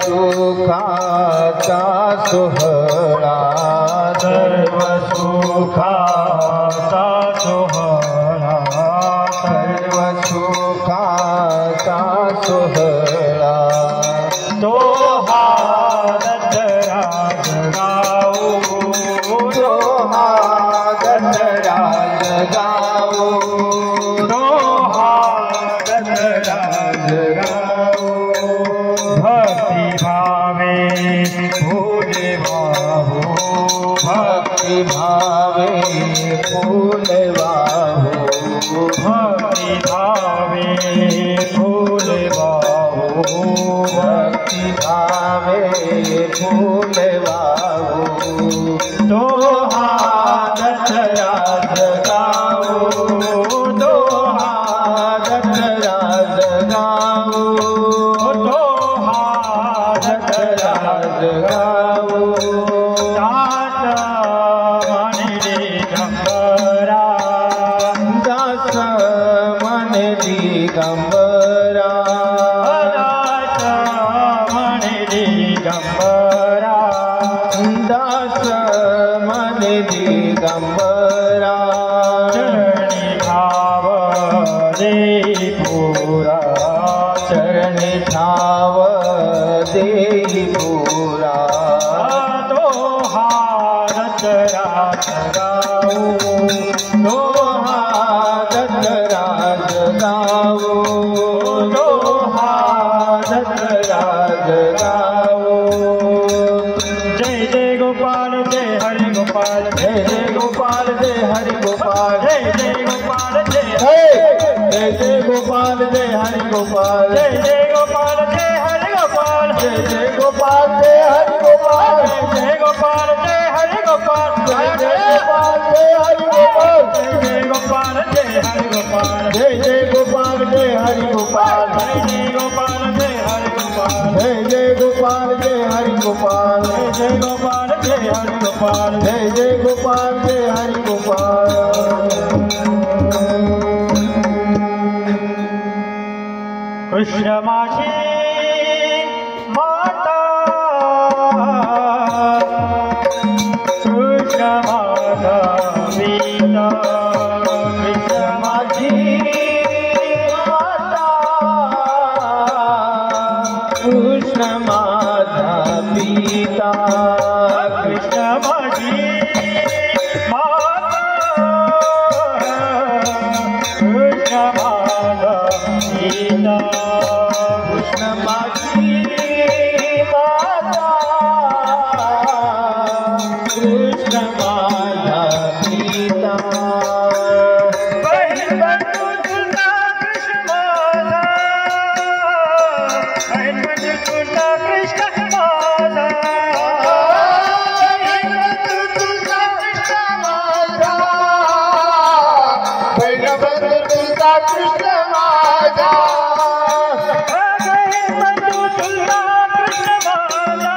सुखाचा सोहळा सर्व सुखाचा सोहळा सर्व सुखाचा सोहळा तो हा दशराज गाऊ तो हा दशराज गाऊ तो हा दशराज गाऊ भक्ति भावे फूले वाहू भक्ति भावे फूल वाहू भक्ति भावे फूले वाहू भक्ति भावे फूल वाहू तो हा दशराज गाऊ तो हा दशराज गाऊ तो हा दशराज गाऊ दास म्हणे दिगंबरा दास म्हणे दिगंबरा दास म्हणे दिगंबरा दास म्हणे दिगंबरा चरणी भाव देई पुरा चरणी ठाव देई पुरा तो हा दशराज गाऊ तो हा दशराज गाऊ तो हा दशराज गाऊ जय जय गोपाल जय हरि गोपाल जय जय गोपाल जय हरि गोपाल जय जय गोपाल जय जय जय गोपाल जय हरि गोपाल जय जय गोपाल जय हरि गोपाल जय जय गोपाल जय हरि गोपाल जय गोपाल जय हरि गोपाल जय जय गोपाल जय हरि गोपाल जय गोपाल जय हरि गोपाल जय जय गोपाल जय हरि गोपाल जय जय गोपाल जय हरि गोपाल जय जय गोपाल जय हरि गोपाल जय गोपाल जय हरि गोपाल जय जय गोपाल जय हरि गोपाल कृष्ण माझी माता कृष्ण माझा पिता कृष्ण माझी माता कृष्ण माझा पिता कृष्ण माझी माता कृष्ण माझा पिता कृष्ण माझी माता कृष्ण माझा पिता बहीण बंधू तुझा कृष्ण माझा बहीण बंधू तुझा कृष्ण माझा बहीण बंधू तुझा कृष्ण माझा बहीण बंधू तुझा कृष्ण माझा बहीण बंधू तुझा कृष्ण माझा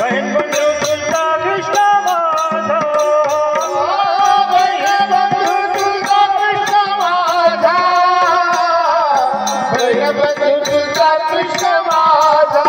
बहीण बंधू तुझा कृष्ण माझा बहीण बंधू तुझा कृष्ण माझा बहीण बंधू तुझा कृष्ण माझा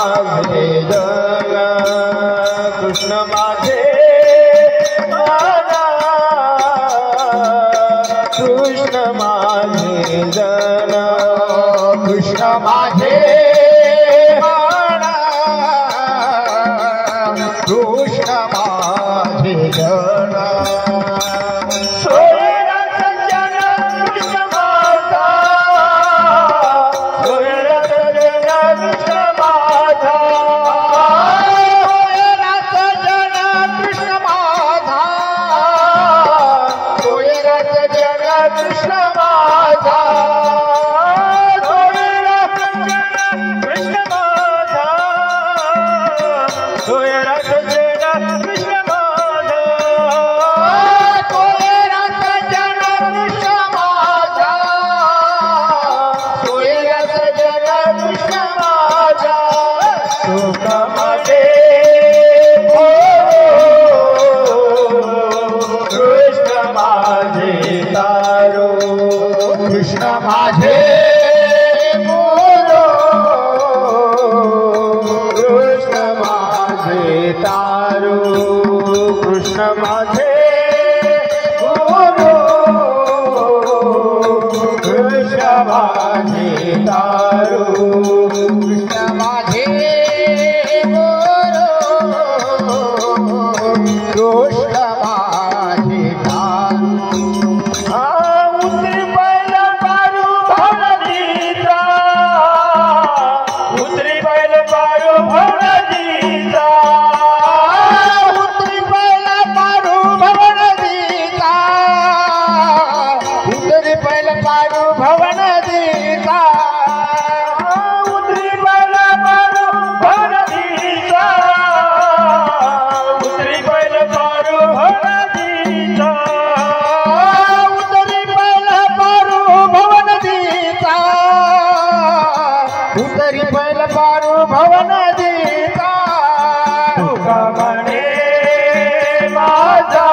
माझे जन कृष्ण माझे कृष्ण माझे जन कृष्ण माझे कृष्ण माझे जन सोयरा सज्जन कृष्ण माझा सोयरा सज्जन कृष्ण माझा सोयरा सज्जन कृष्ण माझा सोयरा सज्जन कृष्ण माझा सोयरा सज्जन कृष्ण माझा सोयरा सज्जन कृष्ण माझा सोयरा सज्जन कृष्ण माझा सोयरा सज्जन कृष्ण माझा सुख माझे कृष्ण माझे तारो कृष्ण माझे कृष्ण माझे तारो कृष्ण माझे कृष्ण माझे तारो कृष्ण माझे कृष्ण माझे तारो उतरी बैल पारू भवनदीचा उतरी बैल पारू भवनदीचा उतरी बैल पारू भवन दीता उतरी बैल पारू भवन दीता उतरी बैल पारू भवनदीचा उतरी बैल पारू भवनदीचा उतरी बैल पारू भवन दीता उतरी बैल पारू भवन दीता तुका म्हणे माझा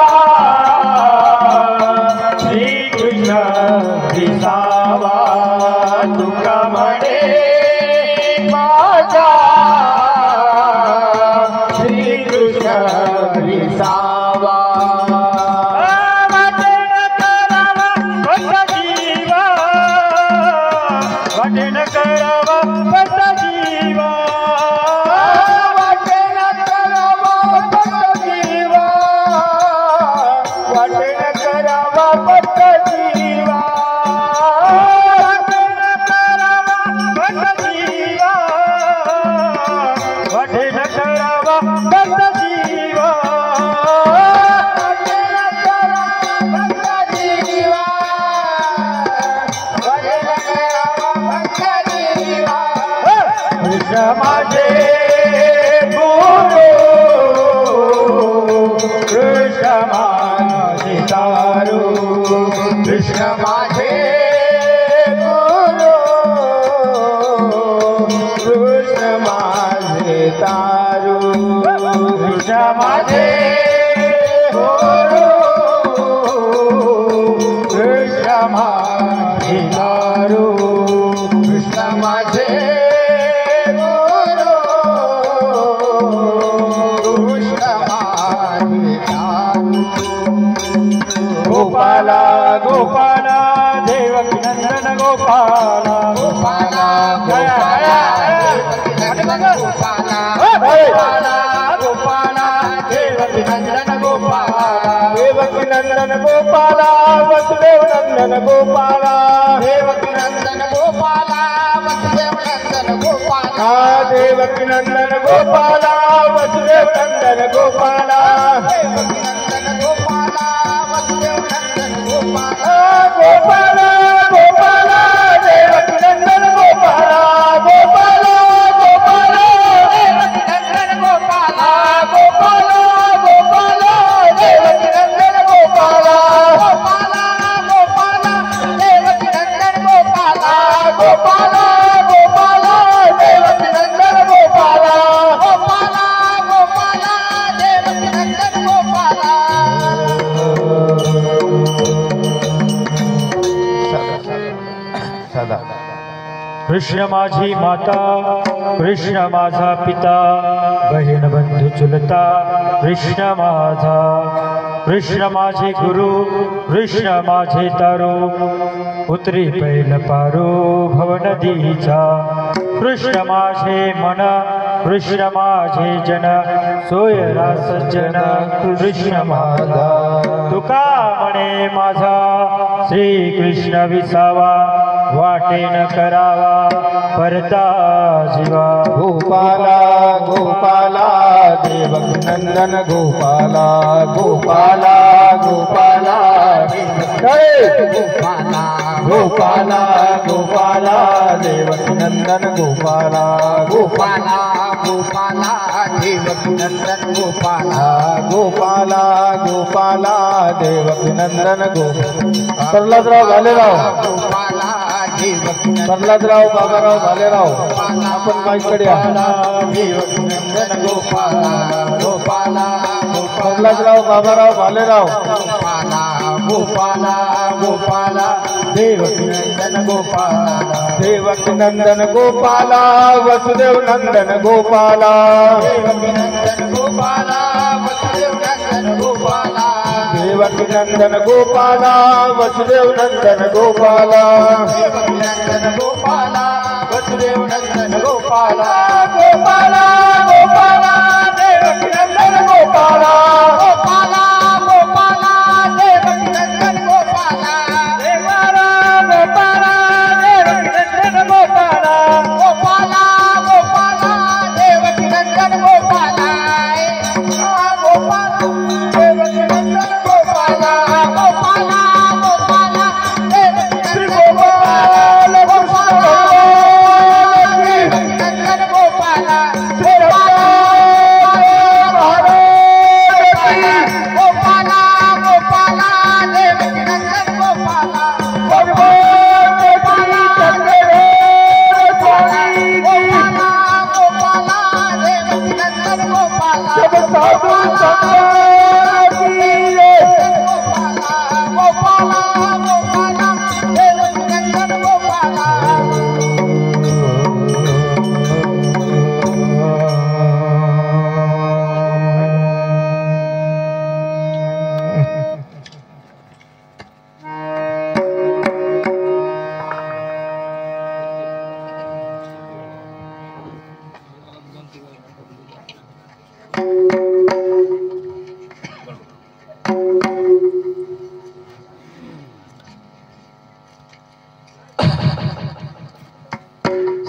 श्रीकृष्ण विसावा तुका म्हणे माझा श्रीकृष्ण विसावा वाटेन करावा भक्त जीवा वाटेन करावा भक्त जीवा वाटेन करावा भक्त जीवा वाटेन करावा भक्त जीवा वाटेन करावा भक्त जीवा वाटेन करावा भक्त जीवा वाटेन करावा भक्त जीवा वाटेन करावा भक्त जीवा कृष्ण माझे गुरु कृष्ण माझे तारू कृष्ण माझे गुरु कृष्ण माझे तारू कृष्ण माझे गुरु कृष्ण माझे तारू कृष्ण माझे गुरु कृष्ण माझे तारू गोपाला गोपाला देवकी नंदन गोपाला गोपाला गोपाला गोपाला गोपाला देवकी नंदन गोपाला देवकी नंदन गोपाला वसुदेव नंदन गोपाला देवकी नंदन गोपाला वसुदेव नंदन गोपाला देवकी नंदन गोपाला वसुदेव नंदन गोपाला देवकी नंदन गोपाला वसुदेव नंदन गोपाला गोपाला गोपाला देवकी नंदन गोपाला गोपाला गोपाला देवकी नंदन गोपाला गोपाला गोपाला देवकी नंदन गोपाला गोपाला गोपाला देवकी नंदन गोपाला गोपाला गोपाला देवकी नंदन गोपाला गोपाला गोपाला देवकी नंदन गोपाला कृष्ण माझी माता, कृष्ण माझा पिता, बहीण बंधू चुलता कृष्ण माझा, कृष्ण माझे गुरु, कृष्ण माझे तारू, उतरी पैल पारू भवनदीचा, कृष्ण माझे मन, कृष्ण माझे जन, सोयरा सज्जन कृष्ण माझा, तुका म्हणे माझा श्री कृष्ण विसावा, वाटे न करावा परता जीवा, गोपाला गोपाला देवकी नंदन गोपाला, गोपाला गोपाला गोपाला, गोपाला गोपाला देवकी नंदन गोपाला, गोपाला गोपाला देवकी नंदन गोपाला, गोपाला गोपाला देवकी नंदन गोपाला, प्रल्हादराव भालेराव, प्रल्हादराव बाबाराव भालेराव, आपण माईकडे या. नंदन गोपाला गोपाला प्रल्हादराव बाबाराव भालेराव, गोपाला गोपाला देवकी नंदन गोपाला, देवकी नंदन गोपाला, वसुदेव नंदन गोपाला, देवकी नंदन गोपाला, वसुदेव नंदन गोपाला, देवकी नंदन गोपाला, वसुदेव नंदन गोपाला, देवकी नंदन गोपाला, वसुदेव नंदन गोपाला, गोपाला गोपाला देवकी नंदन गोपाला, गोपाला गोपाला देवकी नंदन गोपाला, गोपाला गोपाला देवकी नंदन गोपाला, गोपाला गोपाला देवकी नंदन गोपाला, गोपाला देवकी नंदन गोपाला, गोपाला गोपाला देवकी नंदन गोपाला, नंदन गोपाला, गोपाला गोपाला देवकी नंदन गोपाला, गोपाला गोपाला देवकी नंदन गोपाला, गोपाला गोपाला देवकी नंदन गोपाला.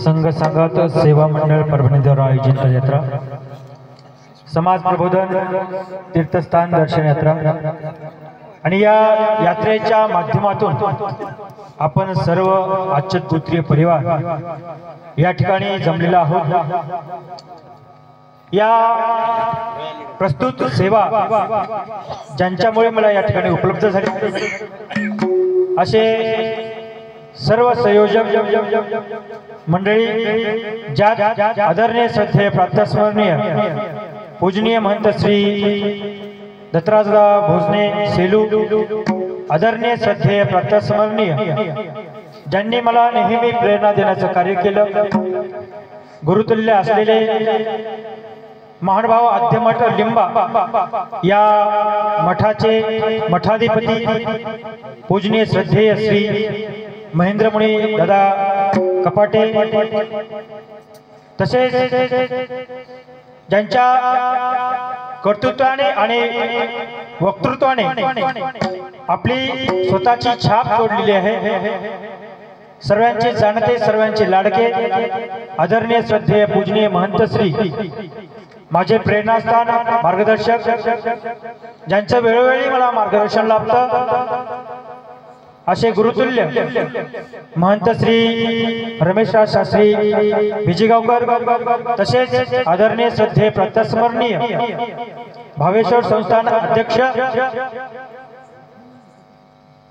संघ संघात सेवा मंडळ परभणी द्वारा आयोजित यात्रा, समाज प्रबोधन तीर्थस्थान दर्शन यात्रा, आणि या यात्रेच्या माध्यमातून आपण सर्व अच्युत पुत्रीय परिवार या ठिकाणी जमलेला आहोत. या प्रस्तुत सेवा ज्यांच्यामुळे मला या ठिकाणी उपलब्ध झाली असे सर्व संयोजक मंडळी, ज्या आदरणीय श्रद्धेय प्रातस्मरणीय पूजनीय महंत श्री दत्तराजराव भोसने सेलू, आदरणीय श्रद्धेय प्रातस्मरणीय ज्यांनी मला नेहमी प्रेरणा देण्याचं कार्य केलं, गुरुतुल्य असलेले महानुभाव आद्यमठ लिंबा या मठाचे मठाधिपती पूजनीय श्रद्धेय श्री महेंद्रमुनी दादा कपाटे, तसेच ज्यांच्या कर्तृत्वाने आणि वक्तृत्वाने आपली स्वतःची छाप सोडलेली आहे, सर्वांचे जाणते सर्वांचे लाडके आदरणीय श्रद्धेय पूजनीय महंत श्री माझे प्रेरणास्थान मार्गदर्शक, ज्यांचं वेळोवेळी मला मार्गदर्शन लाभतं असे गुरुतुल्य महंत श्री रमेशराज शास्त्री विजयगावकर, तसेच आदरणीय श्रद्धेय प्रातस्मरणीय भावेश्वर संस्थान अध्यक्ष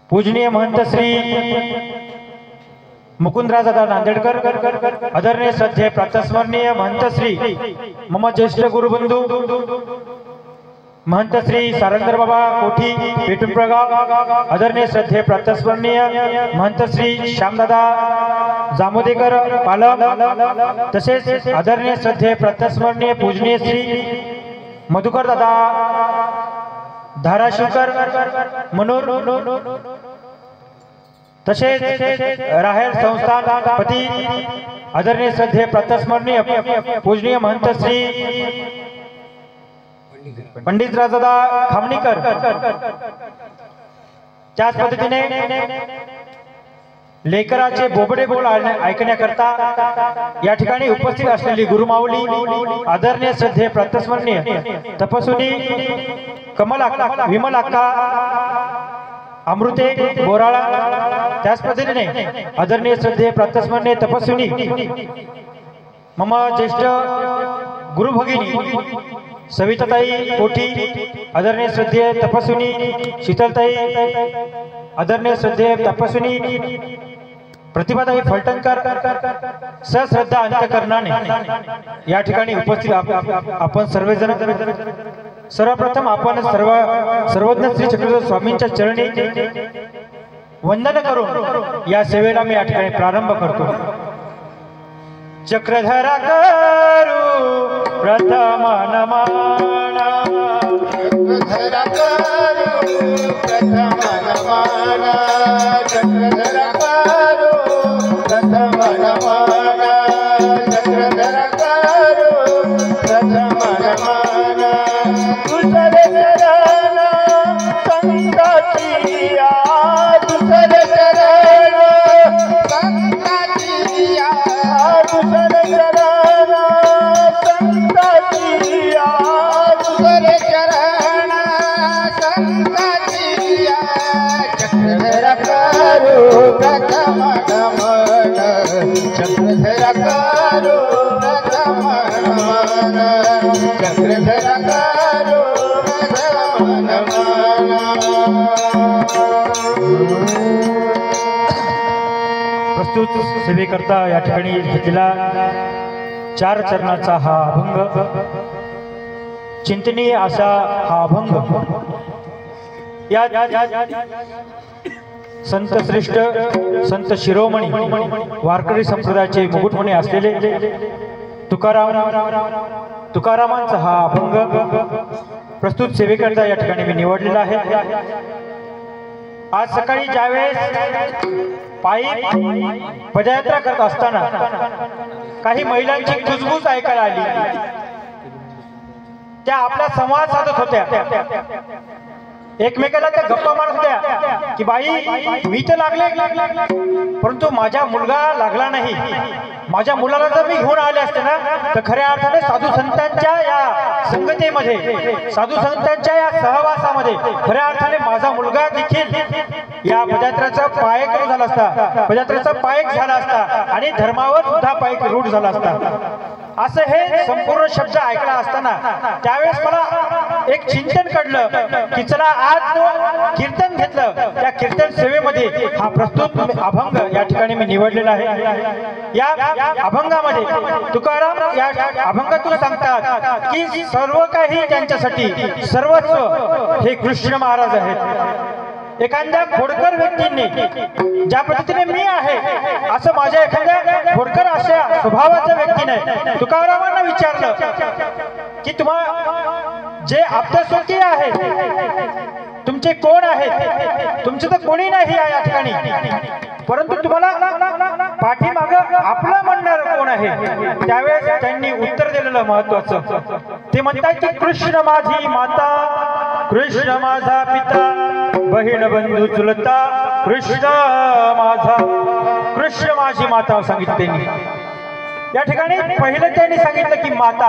पूजनीय महंत श्री मुकुंदराजदादा नांदेडकर, आदरणीय श्रद्धेय प्रातस्मरणीय महंत श्री मम ज्येष्ठ गुरुबंधू महंत श्री सारंगर बाबा कोठी पेटुंप्रगाव, आदरणीय श्रद्धेय प्रातस्मरणीय महंत श्री श्यामदादा जामोदेकर पालम, तसेच आदरणीय श्रद्धेय प्रातस्मरणीय पूजनीय श्री मधुकर दादा धाराशिवकर मनोर, तसेच राहेर संस्थान पती आदरणीय श्रद्धेय प्रातस्मरणीय पूजनीय महंत श्री पंडित राजादा खामणीकर, त्याच पद्धतीने लेकराचे बोबडे बोल ऐकण्याकरता या ठिकाणी उपस्थित असलेली गुरुमाऊली आदरणीय श्रद्धेय प्रातस्मरणीय तपस्विनी कमला विमलाक्का अमृते बोराळा, त्याच पद्धतीने आदरणीय श्रद्धेय प्रातस्मरणीय तपस्विनी मम ज्येष्ठ गुरुभगिनी सविताताई कोठी, आदरणीय श्रद्धेय तपस्विनी शीतलताई, आदरणीय श्रद्धेय तपस्विनी प्रतिभाताई फलटणकर, सश्रद्धा अंतकरणाने या ठिकाणी उपस्थित आपण सर्वजण सर्वप्रथम आपण सर्वज्ञ श्री चक्रधर स्वामींच्या चरणी वंदन करून या सेवेला मी या ठिकाणी प्रारंभ करतो। चक्रधरा करू प्रथम नमना, चक्रधरा करू प्रथम नमना, चक्रधरा करू प्रथम नमना, चक्रधरा करू प्रथम नमना, दुसरे चरण संताची या, दुसरे चरण संताची या, दुसरे चरण संताची या, दुसरे चरण संताची या, चक्रधरा करू प्रथम नमन, चक्रधरा करू प्रथम नमन, चक्रधरा करू प्रथम नमन। प्रस्तुत सेवेकरता या ठिकाणी घेतलेला 4 चरणाचा हा अभंग, चिंतनीय असा हा अभंग या संत श्रेष्ठ संत शिरोमणी वारकरी संप्रदायाचे मुकुटमणी असलेले तुकारामांचा हा अभंग प्रस्तुत सेवेकरता या ठिकाणी मी निवडलेला आहे। आज सकाळी ज्यावेळेस पायी पदयात्रा करत असताना काही महिलांची कुजबूज ऐकायला आली। त्या आपला संवाद साधत होत्या, एकमेकाला त्या गप्पा मारत होत्या की बाई मी तर लागले, परंतु माझा मुलगा लागला नाही। माझ्या मुलाला जर मी घेऊन आले असते ना तर खऱ्या अर्थाने साधू संतांच्या या संगतीमध्ये, साधू संतांच्या या सहवासामध्ये खऱ्या अर्थाने माझा मुलगा देखील या पदयात्रेचा पायक झाला असता, पदयात्रेचा पायक झाला असता आणि धर्मावर सुद्धा पायक रूढ झाला असता। असं हे संपूर्ण शब्द ऐकला असताना त्यावेळेस मला एक चिंतन घडलं की चला आज कीर्तन घेतलं, त्या कीर्तन सेवेमध्ये हा प्रस्तुत अभंग या ठिकाणी मी निवडलेला आहे। या अभंगामध्ये तुकाराम या अभंगातून सांगतात की सर्व काही त्यांच्यासाठी सर्वस्व हे कृष्ण महाराज आहेत। एखाद्या खोडकर व्यक्तीने ज्या पद्धतीने मी आहे असं माझ्या एखाद्या खोडकर अशा स्वभावाच्या व्यक्तीने तुकारामांना विचारलं की तुम्हा जे आपत्यासोबती आहे तुमचे कोण आहेत? तुमचे तर कोणी नाही या ठिकाणी, परंतु तुम्हाला पाठीमाग आपलं म्हणणार कोण आहे? त्यावेळेस त्यांनी उत्तर दिलेलं महत्वाचं, ते म्हणतात की कृष्ण माझी माता, कृष्ण माझा पिता, बहीण बंधू चुलता, कृष्ण माझी माता सांगितलं त्यांनी। या ठिकाणी पहिलं त्यांनी सांगितलं की माता।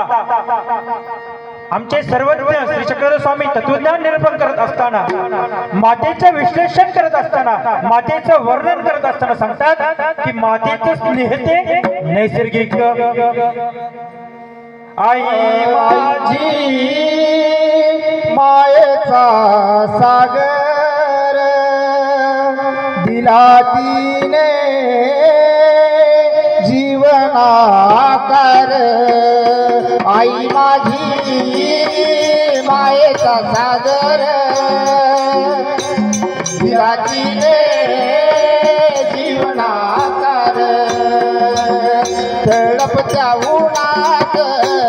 आमचे सर्वज्ञ श्री चक्रधर स्वामी तत्वज्ञान निरूपण करत असताना, मातेचं विश्लेषण करत असताना, मातेचं वर्णन करत असताना सांगतात की मातेचं स्नेह ते नैसर्गिक। आई माझी मायेचा सागर दिला तिने जीवनाकार। आई माझी मायेचा सागर दिला तिने जीवनाकार तळपच्या उन्हात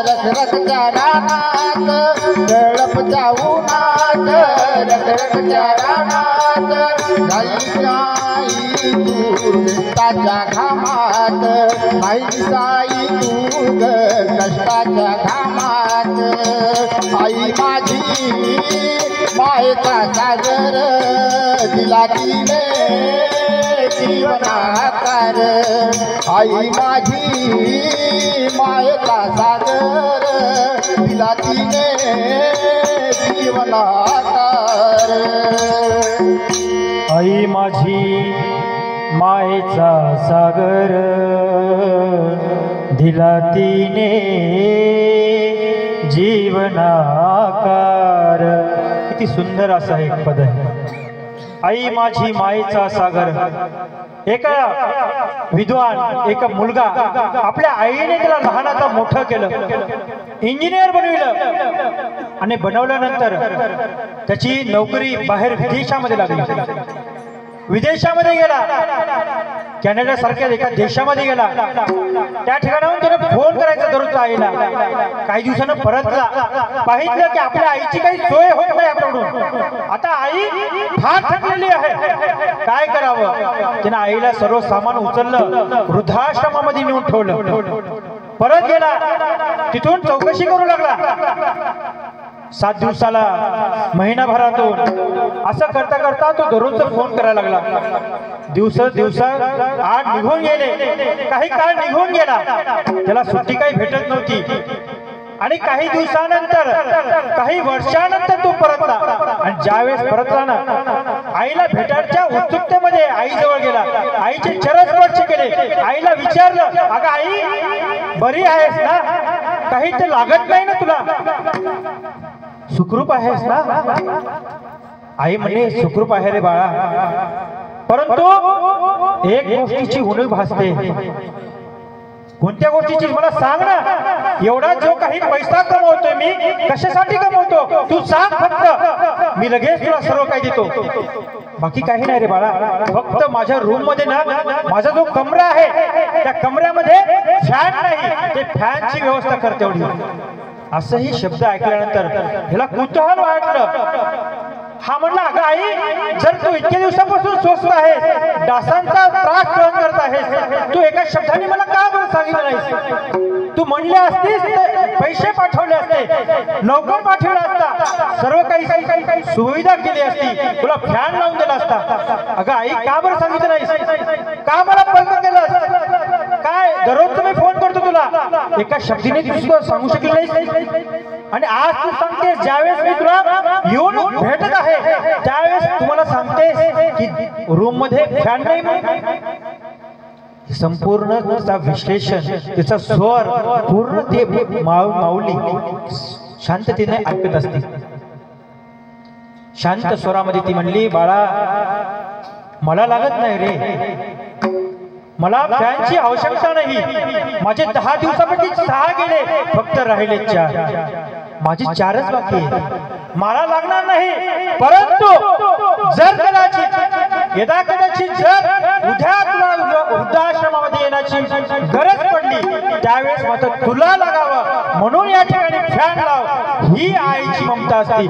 रखरखच्या रानात तळपच्या उन्हात रखरखच्या रानात साई तू कष्टाच्या घामात साई तू कष्टाच्या घामात आई माझी मायेचा सागर दिला तिने जीवनाकार आई माझी मायेचा सागर दिला तिने जीवनाकार आई माझी मायेचा सागर दिला तिने जीवनाकार. किती सुंदर असा एक पद आहे. आई माझी मायेचा सागर. एका विद्वान एक मुलगा आपल्या आईने त्याला लहानाचा मोठं केलं, इंजिनियर बनविलं आणि बनवल्यानंतर त्याची नोकरी बाहेर विदेशामध्ये लागली. विदेशामध्ये गेला, कॅनडा सारख्या एका देशामध्ये गेला. त्या ठिकाणाहून त्याने फोन करायचा दररोज आईला. काही दिवसानं परतला, पाहिलं की आपल्या आईची काही सोय होत नाही आपल्याकडून. आता आई फार थकलेली आहे, काय करावं. त्याने आईला सर्व सामान उचललं, वृद्धाश्रमामध्ये नेऊन ठेवलं. परत गेला, तिथून चौकशी करू लागला. 7 दिवसाला, महिनाभरातून असं करता करता तो दररोज फोन करायला लागला. दिवस आठ निघून गेले, काही काळ निघून गेला, त्याला सुट्टी काही भेटत नव्हती. आणि काही दिवसानंतर, काही वर्षानंतर तो परतला. आणि ज्यावेळेस परतला ना, आईला भेटायच्या उत्सुकतेमध्ये आईजवळ गेला, आईचे चरण स्पर्श केले. आईला विचारलं, अगं आई बरी आहेस ना, काही ते लागत नाही ना तुला, सुखरूप आहेस ना. आई म्हणे सुखरूप आहे रे बाळा, परंतु एक गोष्टीची उणीव भासते. कोणत्या गोष्टीची मला सांग ना. एवढा जो काही पैसा कमवतोय मी, कशासाठी कमवतो तू सांग फक्त, मी लगेच तुला सर्व काही देतो. बाकी काही नाही रे बाळा, फक्त माझ्या रूम मध्ये ना, माझा जो कमरा आहे त्या कमऱ्यामध्ये फॅन नाही, ते फॅनची व्यवस्था कर तेवढी. असंही शब्द ऐकल्यानंतर ह्याला कुतूहल वाटलं. हा म्हणला, अगं आई जर तू इतक्या दिवसापासून स्वस्त आहेस, डासांचा त्रास सहन करत आहेस, तू एका शब्दाने मला का बरं सांगितलं नाहीस. तू म्हणले असतीस, पैसे पाठवले असते, लवकर पाठवला असता, सर्व काही सुविधा केली असती, तुला फॅन लावून दिला असता. अगं आई का बरं सांगितलं नाहीस, का मला पल्क केलं. काय दररोज तुम्ही फोन करतो तुला, एका शब्दाने तू सांगू शकली नाहीस. आणि आज तू सांगतेस, ज्यावेळेस मी तुला येऊन भेटत आहे त्यावेळेस तुम्हाला सांगतेस की रूम मध्ये फॅन नाही. संपूर्ण त्याचा विश्लेषण, त्याचा स्वर पूर्ण ते माऊली शांततेने ऐकत असते. शांत स्वरामध्ये ती म्हणली, बाळा मला लागत नाही रे, मला फॅनची आवश्यकता नाही. माझे 10 दिवसापैकी 6 गेले, फक्त राहिले 4. माझी 4च बाकी आहे, मला लागणार नाही. परंतु जर कदाचित जर उद्या तुला वृद्धाश्रमामध्ये येण्याची गरज पडली, त्यावेळेस मात्र तुला लागावं म्हणून या ठिकाणी फॅन लाव. ही आईची ममता असते.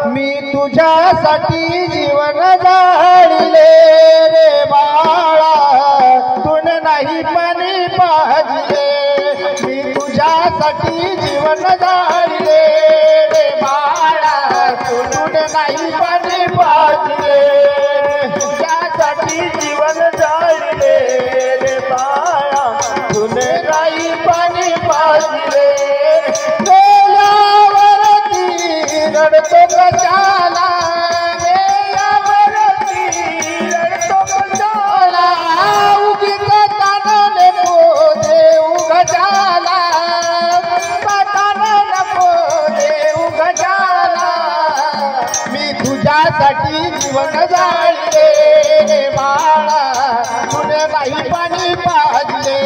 मी तुझ्यासाठी जीवन जाळले रे बाळा, तुन नाही पाणी पाजले. मी तुझ्यासाठी जीवन जाळले रे बाळा, तुन नाही पाणी पाजले. तुझ्यासाठी जीवन जाळले रे बाळा, तुन नाही पाणी पाजले. रडतो कशाला, रडतो कशाला, उगीच ताण नको देऊ गजाला, ताण नको देऊ गजाला. मी तुझ्यासाठी जीवन जाळले रे बाळा, तुने नाही पाणी पाजले.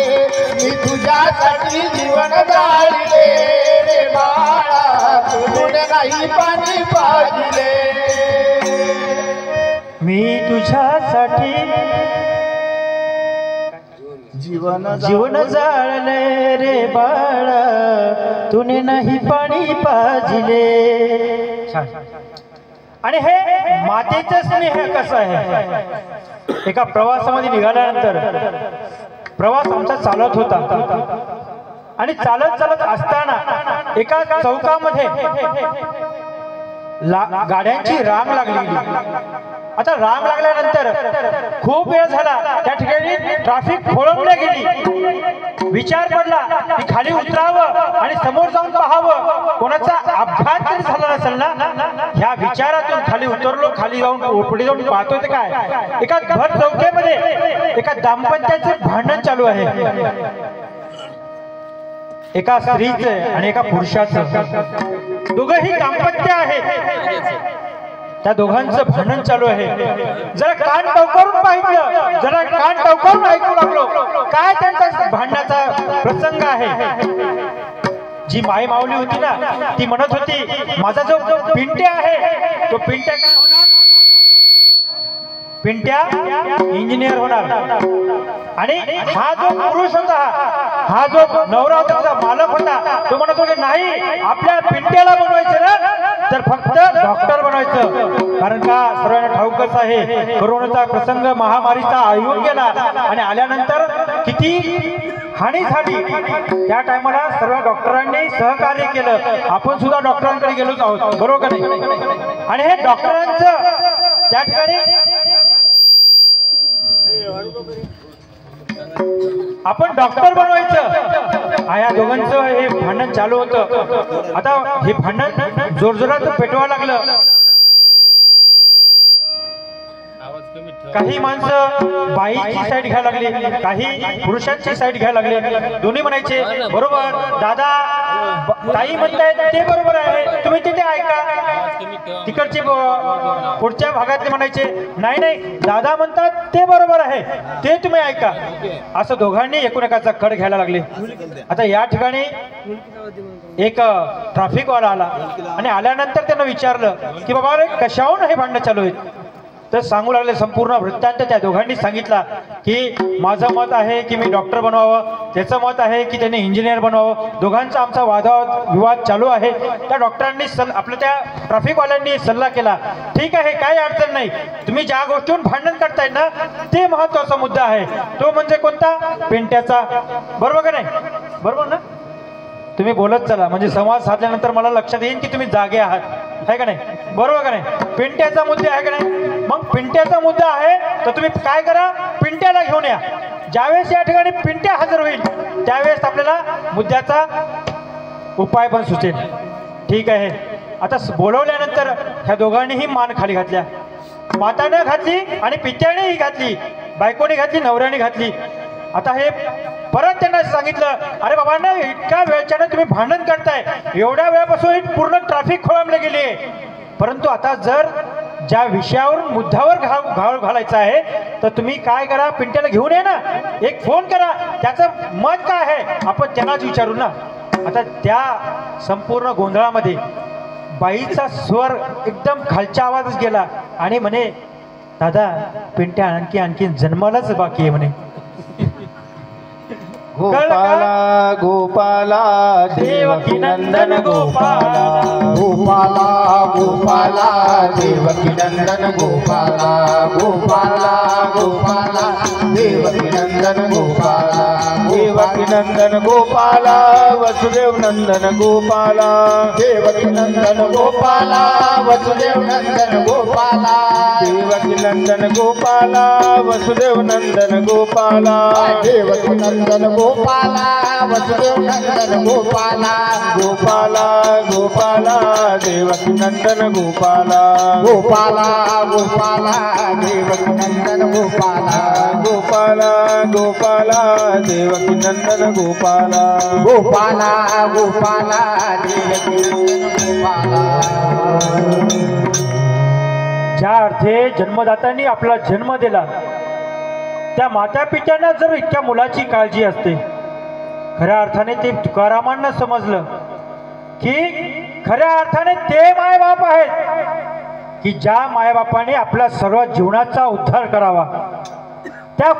मी तुझ्यासाठी जीवन जाळले रे बाळा, नाही पाणी पाजिले मी तुझ्यासाठी जीवन जाळले रे बाळा तुने नाही पाणी पाजिले. आणि हे मातेचं स्नेह कसं आहे. एका प्रवासामध्ये निघाल्यानंतर प्रवास आमचा चालत होता आणि चालत चालत असताना एका चौकामध्ये गाड्यांची रांग लागली. आता रांग लागल्यानंतर खूप वेळ झाला त्या ठिकाणी ट्रॅफिक खोळंबल्या गेली. विचार पडला की खाली उतरावं आणि समोर जाऊन पाहावं कोणाचा अपघात तरी झाला नसेल ना. ह्या विचारातून खाली उतरलो. खाली जाऊन पुढे जाऊन पाहतोय ते काय एका भर चौकेमध्ये एका दाम्पत्याचे भांडण चालू आहे. एका स्त्रीचे आणि एका पुरुषाचं दोघंही दाम्पत्य आहे. त्या दोघांचं भांडण चालू आहे. जरा कान टवकारून पाहिलं जरा कान टवकारून ऐकू लागलो काय त्यांचा भांडणाचा प्रसंग आहे. जी माई माऊली होती ना ती म्हणत होती माझा जो पिंट्या आहे तो पिंट्या काय होणार. पिंट्या इंजिनियर होणार. आणि हा जो पुरुष होता हा जो नवरा होता मालक होता तो म्हणत होता नाही आपल्या पिंट्याला बनवायचं ना तर फक्त डॉक्टर बनायचं. कारण का सर्वांना ठाऊकच आहे कोरोनाचा प्रसंग महामारीचा आयोग गेला आणि आल्यानंतर किती हानी झाली. त्या टायमाला सर्व डॉक्टरांनी सहकार्य केलं. आपण सुद्धा डॉक्टरांकडे गेलोच आहोत बरोबर का नाही. आणि हे डॉक्टरांचं त्या ठिकाणी आपण डॉक्टर बनवायचं. या दोघांचं हे भांडण चालू होतं. आता हे भांडण जोरजोरात पेटवा लागलं. काही माणसं बाईची साईड घ्यायला लागली काही पुरुषांची साईड घ्यायला लागले. दोन्ही म्हणायचे बरोबर दादा ताई म्हणतायत ते बरोबर आहे तुम्ही तिथे ऐका. तिकडचे पुढच्या भागातले म्हणायचे नाही नाही दादा म्हणतात ते बरोबर आहे ते तुम्ही ऐका. असं दोघांनी एकूणएकाचा कड घ्यायला लागले. आता या ठिकाणी एक ट्रॅफिकवाला आला आणि आल्यानंतर त्यानं विचारलं की बाबा रे कशाहून हे भांडण चालू आहेत. तर सांगू लागले संपूर्ण वृत्तांत त्या दोघांनी सांगितला की माझं मत आहे की मी डॉक्टर बनवावं त्याचं मत आहे की त्यांनी इंजिनियर बनवावं. दोघांचा आमचा वादविवाद चालू आहे. त्या डॉक्टरांनी आपल्या त्या ट्रॅफिकवाल्यांनी सल्ला केला ठीक आहे काही अडचण नाही तुम्ही ज्या गोष्टीवरून भांडण करताय ना ते महत्वाचा मुद्दा आहे. तो म्हणजे कोणता पिंट्याचा. बरोबर का नाही बरोबर ना. तुम्ही बोलत चला म्हणजे संवाद साधल्यानंतर मला लक्षात येईल की तुम्ही जागे आहात आहे का नाही बरोबर का नाही. पिंट्याचा मुद्दा आहे का नाही. मग पिंट्याचा मुद्दा आहे तर तुम्ही काय करा पिंट्याला घेऊन या. ज्यावेळेस या ठिकाणी पिंट्या हजर होईल त्यावेळेस आपल्याला मुद्द्याचा उपाय पण सुचेल. ठीक आहे. आता बोलवल्यानंतर ह्या दोघांनीही मान खाली घातल्या. माताने घातली आणि पित्यानेही घातली बायकोने घातली नवऱ्याने घातली. आता हे परत त्यांना सांगितलं अरे बाबांना इतक्या वेळच्यानं तुम्ही भांडण करताय एवढ्या वेळापासून पूर्ण ट्रॅफिक खोळंबले गेली आहे. परंतु आता जर ज्या विषयावर मुद्द्यावर घाव घालायचा आहे तर तुम्ही काय करा पिंट्याला घेऊन ये ना एक फोन करा त्याचं मत काय आहे आपण त्यांनाच विचारू ना. आता त्या संपूर्ण गोंधळामध्ये बाईचा स्वर एकदम खालच्या आवाजच गेला आणि म्हणे दादा पिंट्या आणखी जन्मालाच बाकी आहे म्हणे. गोपाला गोपाला देवकी नंदन गोपाला गोपाला गोपाला देवकी नंदन गोपाला गोपाला गोपाला देवकी नंदन गोपाला देवकी नंदन गोपाला वसुदेव नंदन गोपाला देवकी नंदन गोपाला वसुदेव नंदन गोपाला देवकी नंदन गोपाला वसुदेव नंदन गोपाला देवकी नंदन गोपाला वसुदेव नंदन गोपाला गोपाला गोपाला देवकी नंदन गोपाला गोपाला गोपाला देवकी नंदन गोपाला गोपाला गोपाला देवकी नंदन गोपाला गोपाला गोपाला देवकी नंदन गोपाला. ज्या अर्थे जन्मदात्यांनी आपला जन्म दिला त्या माता पित्यांना जर इतक्या मुलाची काळजी असते खऱ्या अर्थाने ते तुकारामांना समजलं की खऱ्या अर्थाने ते मायबाप आहेत की ज्या मायबापाने आपला सर्व जीवनाचा उद्धार करावा। त्या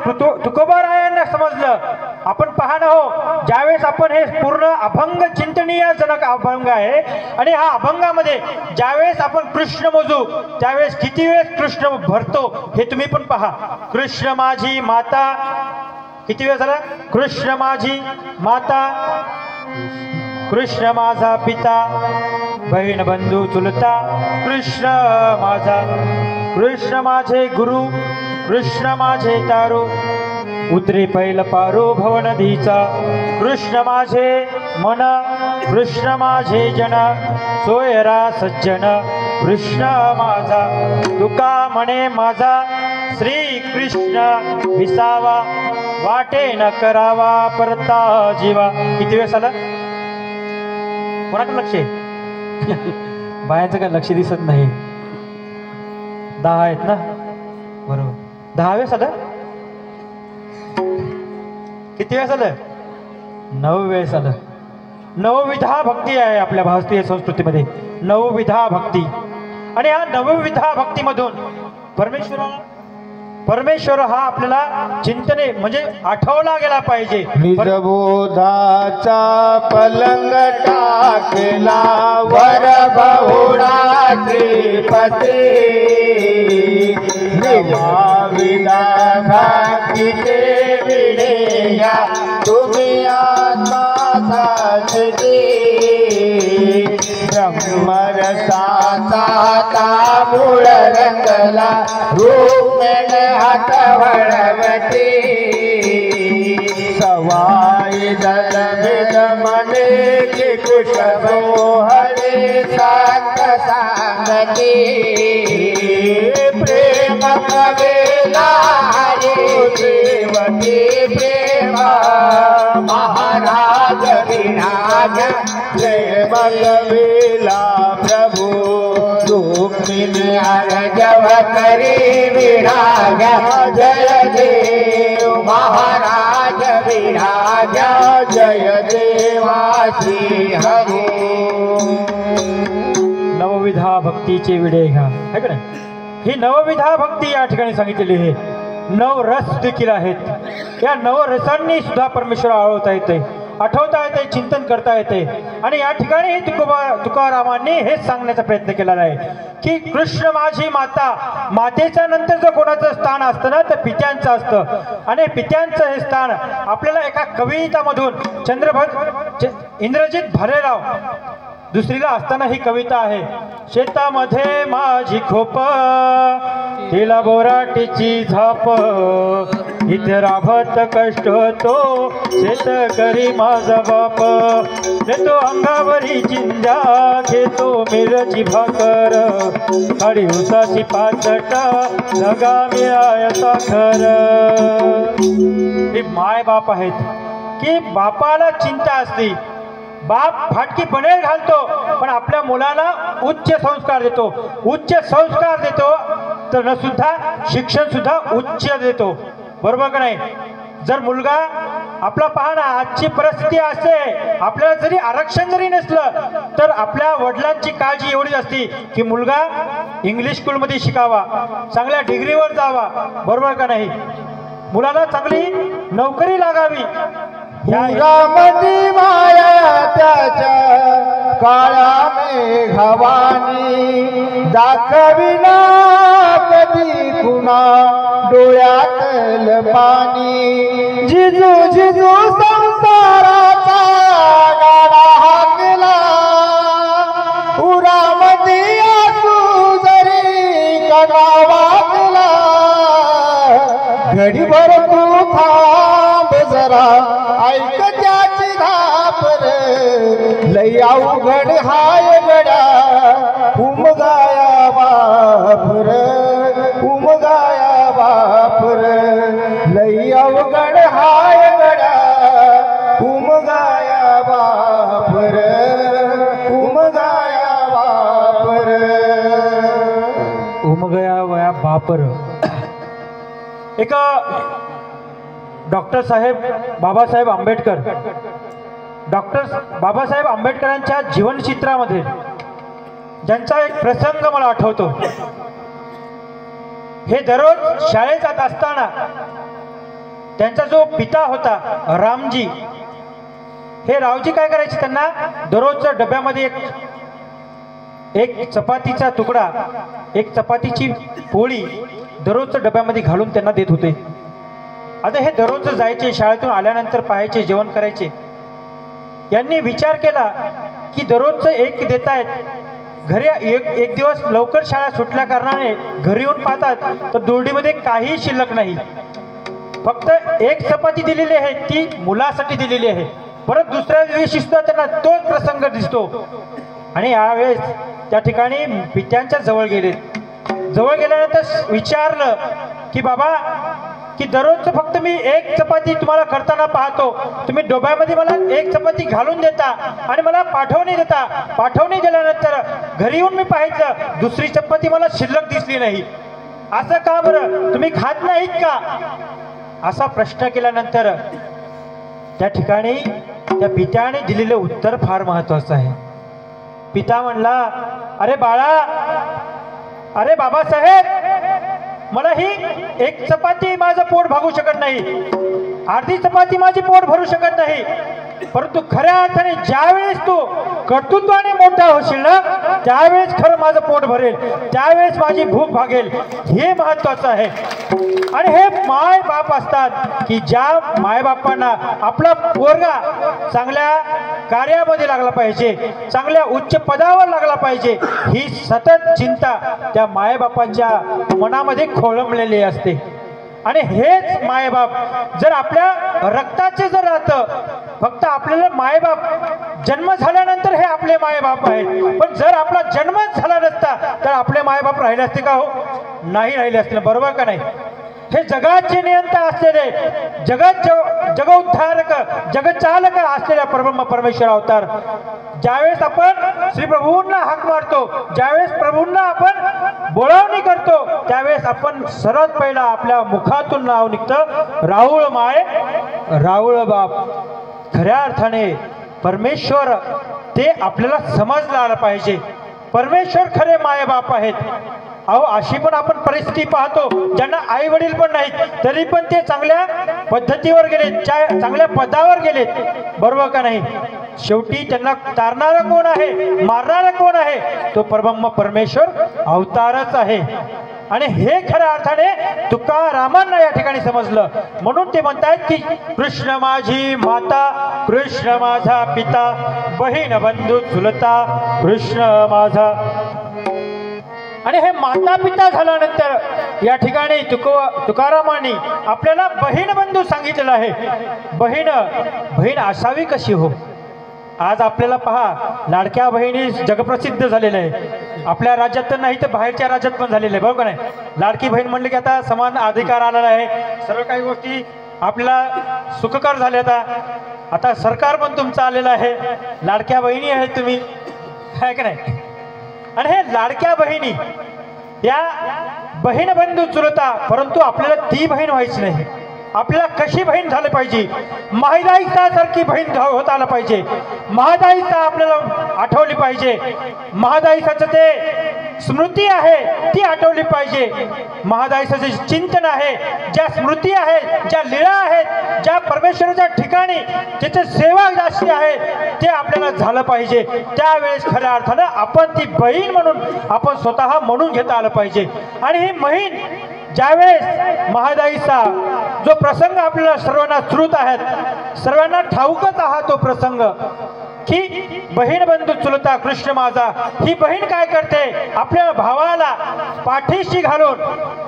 तुकोबारायांना समजलं। आपण पाहणं हो, ज्यावेळेस आपण हे पूर्ण अभंग चिंतनीय जनक अभंग आहे आणि हा अभंगामध्ये ज्यावेळेस आपण कृष्ण मोजू त्यावेळेस किती वेळेस कृष्ण भरतो हे तुम्ही पण पहा। कृष्ण माझी माता, किती वेळ झाला? कृष्ण माझी माता, कृष्ण माझा पिता, बहीण बंधू चुलता, कृष्ण माझा, कृष्ण माझे गुरु, कृष्ण माझे तारू, उतरी पैल पारू भवनदीचा, कृष्ण माझे मन, कृष्ण माझे जन, सोयरा सज्जन, कृष्ण माझा, तुका म्हणे माझा श्री कृष्ण विसावा, वाटे न करावा परता जीवा। किती वेळ झाला? कोणाकडे लक्ष आहे? बायांचं काय लक्ष दिसत नाही। 10 आहेत ना, बरोबर। 10 वेळ झालं? किती वेळ झालं? 9 वेळ झालं। नवविधा भक्ती आहे आपल्या भारतीय संस्कृतीमध्ये, नवविधा भक्ती। आणि या नवविधा भक्तीमधून परमेश्वर हा आपल्याला चिंतने म्हणजे आठवला गेला पाहिजे। निजबोधाचा पलंग टाकला वर बहुळा श्रीपती, निजविदा भक्तीचे विडेया तुम्ही आत्मा साधती, ब्रह्मरसाचा तांबूळ रंगला रूपमेण हात वळवती, सवाई दलविद मने की कुशभोहरे सांग सांगती, प्रेम कवेला हरे देवती प्रेम महाराज विराज, जय बलवेला प्रभु रुक्मिणी अर्जव करी विराज, जय देव महाराज विराज, जय देवा श्री हरी। नवविधा भक्तीचे विडे घ्या, है का नाही? ही नवविधा भक्ती या ठिकाणी सांगितलेली आहे। 9 रस देखील आहेत। या 9 रसांनी सुद्धा परमेश्वर आठवता येते, चिंतन करता येते। आणि या ठिकाणी तुकारामांनी हेच सांगण्याचा प्रयत्न केलेला आहे की कृष्ण माझी माता, मातेच्या नंतर जर कोणाचं स्थान असतं ना तर पित्यांचं असतं। आणि पित्यांचं हे स्थान आपल्याला एका कवितामधून इंद्रजित भालेराव दुसरीला असताना ही कविता आहे। शेतामध्ये माझी खोप, तिला बोराटीची झाप, इथे राबत कष्ट तो शेतकरी माझा बाप, देतो अंगावरी चिंजा, घेतो मिरची भाकर, काळी उसाची पाचट, जगा मिळाय साखर। हे माय बाप आहेत की बापाला चिंता असते। बाप फाटकी बनेल घालतो पण आपल्या मुलाला उच्च संस्कार देतो, उच्च संस्कार देतो तर सुद्धा शिक्षण सुद्धा उच्च देतो, बरोबर का नाही? जर मुलगा आपला पहा ना, आजची परिस्थिती असते, आपल्याला जरी आरक्षण जरी नसलं तर आपल्या वडिलांची काळजी एवढीच असते की मुलगा इंग्लिश स्कूलमध्ये शिकावा, चांगल्या डिग्रीवर जावा, बरोबर का नाही? मुलाला चांगली नोकरी लागावी। पुरामती माया त्याच्या काळा मेघवानी, दाखविना कधी कुणा डोळ्यातल पाणी, जिजू जिजू संसाराचा गाडा हाकला, पुरामती असू जरी कणा वाकला, घडीभर तू थांब जरा ऐक त्याची धापर, लय अवघड हाय गड्या उमगाया बापर, उमगाया बापर, लय अवघड हाय गड्या उमगाया बापर, उमगाया बापर, उमगया वया बापर। एक डॉक्टर साहेब बाबासाहेब आंबेडकर डॉक्टर बाबासाहेब आंबेडकरांच्या जीवनचित्रामध्ये ज्यांचा एक प्रसंग मला आठवतो. हे दररोज शाळेत जात असताना त्यांचा जो पिता होता रामजी, हे रावजी काय करायचे, त्यांना दररोजच्या डब्यामध्ये एक चपातीचा तुकडा, एक चपातीची पोळी दररोजच्या डब्यामध्ये घालून त्यांना देत होते. आता हे दररोज जायचे, शाळेतून आल्यानंतर पाहायचे, जेवण करायचे. यांनी विचार केला की दररोजचं एक देत आहेत, घरी एक दिवस लवकर शाळा सुटल्या कारणाने घरी येऊन पाहतात तर दोरडीमध्ये काही शिल्लक नाही. फक्त एक चपाती दिलेली आहे, ती मुलासाठी दिलेली आहे. परत दुसऱ्या दिवशी सुद्धा त्यांना तोच प्रसंग दिसतो. आणि यावेळेस त्या ठिकाणी पित्यांच्या जवळ गेले. जवळ गेल्यानंतर विचारलं की बाबा, की दररोज फक्त मी एक चपाती तुम्हाला करताना पाहतो, तुम्ही डोब्यामध्ये मला एक चपाती घालून देता आणि मला पाठवणी देता. पाठवणी दिल्यानंतर घरी येऊन मी पाहिलं दुसरी चपाती मला शिल्लक दिसली नाही. असं का बरं, तुम्ही खात नाहीत का? असा प्रश्न केल्यानंतर त्या ठिकाणी त्या पित्याने दिलेलं उत्तर फार महत्वाचं आहे. पिता म्हणला, अरे बाळा, अरे बाबासाहेब, मला ही एक चपाती माझं पोट भागू शकत नाही, अर्धी चपाती माझी पोट भरू शकत नाही. परंतु खऱ्या अर्थाने ज्यावेळेस तू कर्तृत्वाने मोठा होशील ना, त्यावेळेस खरं माझं पोट भरेल, त्यावेळेस माझी भूक भागेल. हे महत्वाचं आहे. आणि हे माय बाप असतात की ज्या मायबापांना आपला पोरगा चांगल्या कार्यामध्ये लागला पाहिजे, चांगल्या उच्च पदावर लागला पाहिजे, ही सतत चिंता त्या मायबापांच्या मनामध्ये खोळंबलेली असते. आणि हेच मायबाप जर आपल्या रक्ताचे जर राहतं, फक्त आपल्याला मायबाप जन्म झाल्यानंतर हे आपले मायबाप आहेत, पण जर आपला जन्मच झाला नसता तर आपले मायबाप राहिले असते का? हो, नाही राहिले असते. बरोबर का नाही? हे जगाचे नियंता असलेले, जगोद्धारक, जगचालक असलेल्या परब्रह्म परमेश्वर अवतार, ज्यावेळेस आपण श्री प्रभूंना हाक मारतो, ज्यावेळेस प्रभूंना आपण बोलावणी करतो, त्यावेळेस आपण सर्वात पहिला आपल्या मुखातून नाव निघतं, राहुळ माय, राहुळ बाप. खऱ्या अर्थाने परमेश्वर ते आपल्याला समजलं आलं पाहिजे. परमेश्वर खरे माय बाप आहेत. अहो, अशी पण आपण परिस्थिती पाहतो ज्यांना आई वडील पण नाहीत, तरी पण ते चांगल्या पद्धतीवर गेलेत, चांगल्या पदावर गेलेत. बरोबर का नाही? शेवटी त्यांना तारणारं कोण आहे, मारणारं कोण आहे? तो परब्रह्म परमेश्वर अवतारच आहे. आणि हे खऱ्या अर्थाने तुकारामांना या ठिकाणी समजलं. म्हणून ते म्हणतायत की कृष्ण माझी माता, कृष्ण माझा पिता, बहीण बंधू चुलता, कृष्ण माझा. आणि हे माता पिता झाल्यानंतर या ठिकाणी तुकारामांनी आपल्याला बहीण बंधू सांगितलेलं आहे. बहीण असावी कशी हो? आज आपल्याला पहा, लाडक्या बहिणी जगप्रसिद्ध झालेल्या आहे. आपल्या राज्यात तर नाही तर बाहेरच्या राज्यात पण झालेलं आहे. बरोबर नाही? लाडकी बहीण म्हणले की आता समान अधिकार आलेला आहे, सर्व काही गोष्टी आपल्याला सुखकर झाल्या. आता सरकार पण तुमचं आलेलं आहे, लाडक्या बहिणी आहेत तुम्ही, आहे का नाही? आणि हे लाडक्या बहिणी, या बहीण बंधू चुलता, परंतु आपल्याला ती बहीण व्हायची नाही. आपल्याला कशी बहीण झाली पाहिजे? महादाईचा सारखी बहीण होत आला पाहिजे. महादाईचा आपल्याला आठवली पाहिजे. महादाईचं ते स्मृती आहे ती आठवली पाहिजे. महादाईचं जे चिंतन आहे, ज्या स्मृती आहेत, ज्या लीळा आहेत, ज्या परमेश्वराच्या ठिकाणी त्याचे सेवा जास्ती आहे, ते आपल्याला झालं पाहिजे. त्यावेळेस खऱ्या अर्थानं आपण ती बहीण म्हणून आपण स्वतः म्हणून घेता आलं पाहिजे. आणि ही बहीण ज्यावेळेस महादाईचा जो प्रसंग आपल्याला सर्वांना श्रुत आहेत, सर्वांना ठाऊकच आहात तो प्रसंग की बहीण बंधू चुलता कृष्ण माझा. ही बहीण काय करते? आपल्या भावाला पाठीशी घालून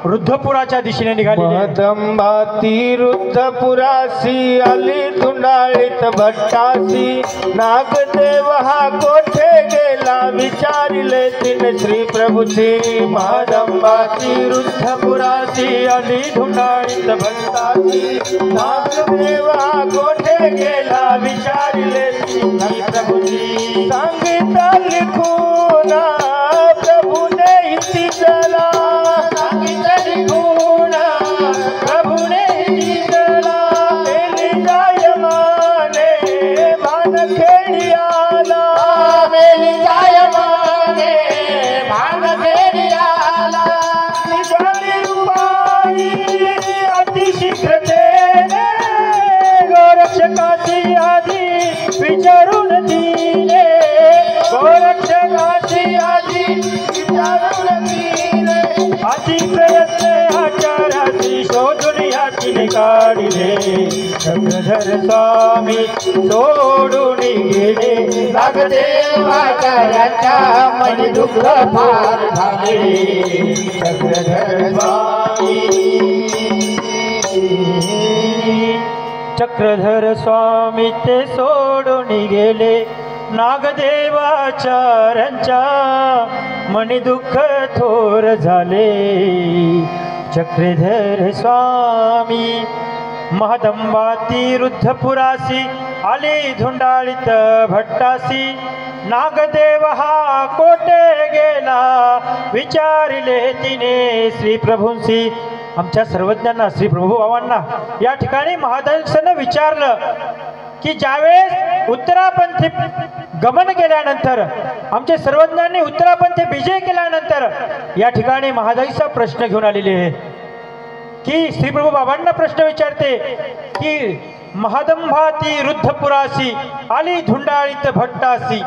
रुद्धपुराच्या दिशेने निघाली. महदंबाती रुद्धपुरासी आली धुंडाळीत भट्टासी, नागदेव हा कोठे गेला विचारिले तिने श्री प्रभूची. महदंबाती रुद्धपुरासी आली धुंडाळीत भट्टासी, नागदेव हा कोठे गेला विचारिले श्री प्रभूजी. सांगितलं लिखून प्रभूने इति चला, सांगितलं लिखून प्रभूने इति चला. एली जाय माने भान चक्रधर स्वामी सोडून गेले नागदेवाचार्यांच्या मनी दुःख फार झाले चक्रधर स्वामी चक्रधर स्वामी ते सोडून गेले नागदेवाचार्यांच्या मनी दुःख थोर झाले चक्रधर स्वामी महदंबाती रुद्धपुरासी आली धुंडाळीत भट्टासी नागदेव हा कोठे गेला विचारिले तिने श्री प्रभूंसी आमच्या सर्वज्ञांना श्री प्रभू बाबांना या ठिकाणी महादासानं विचारलं की ज्यावेळेस उत्तरापंथी गमन केल्यानंतर आमचे सर्वज्ञांनी उत्तरापंथी विजय केल्यानंतर या ठिकाणी महादाईचा प्रश्न घेऊन आलेले आहे की श्री प्रभू बाबांना प्रश्न विचारते की महादंभाती रुद्धपुरासी आली धुंडाळीत भट्टासी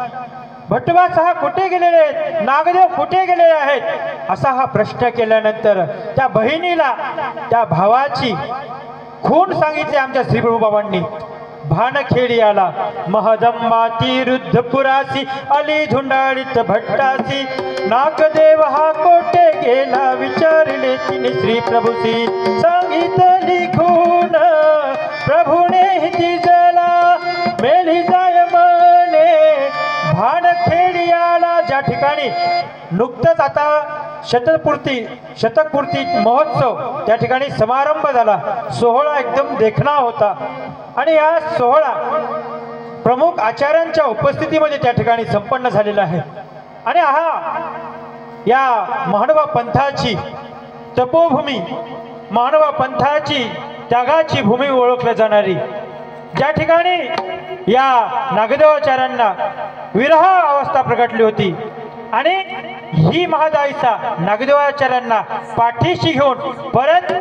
भट्टवास हा कुठे गेलेले आहेत नागदेव कुठे गेलेले आहेत असा हा प्रश्न केल्यानंतर त्या बहिणीला त्या भावाची खूण सांगितली आमच्या श्री प्रभू बाबांनी भानखेडी आला महदंबाती रुद्धपुरासी आली धुंडाळीत भट्टासी नागदेव हा कोठे गेला विचारले तिने श्री प्रभूसी सांगितली खूण प्रभूने तिजला मेली जाय मने भानखेडी आला ज्या ठिकाणी नुकतंच आता शतकपूर्ती महोत्सव त्या ठिकाणी समारंभ झाला सोहळा एकदम देखणा होता आणि या सोहळा प्रमुख आचार्यांच्या उपस्थितीमध्ये त्या ठिकाणी संपन्न झालेला आहे आणि हा या महानुभाव पंथाची तपोभूमी महानुभाव पंथाची त्यागाची भूमी ओळखली जाणारी ज्या ठिकाणी या नागदेवाचार्यांना विरह अवस्था प्रगटली होती आणि ही महादाईचा नागदेवाचार्यांना पाठीशी घेऊन परत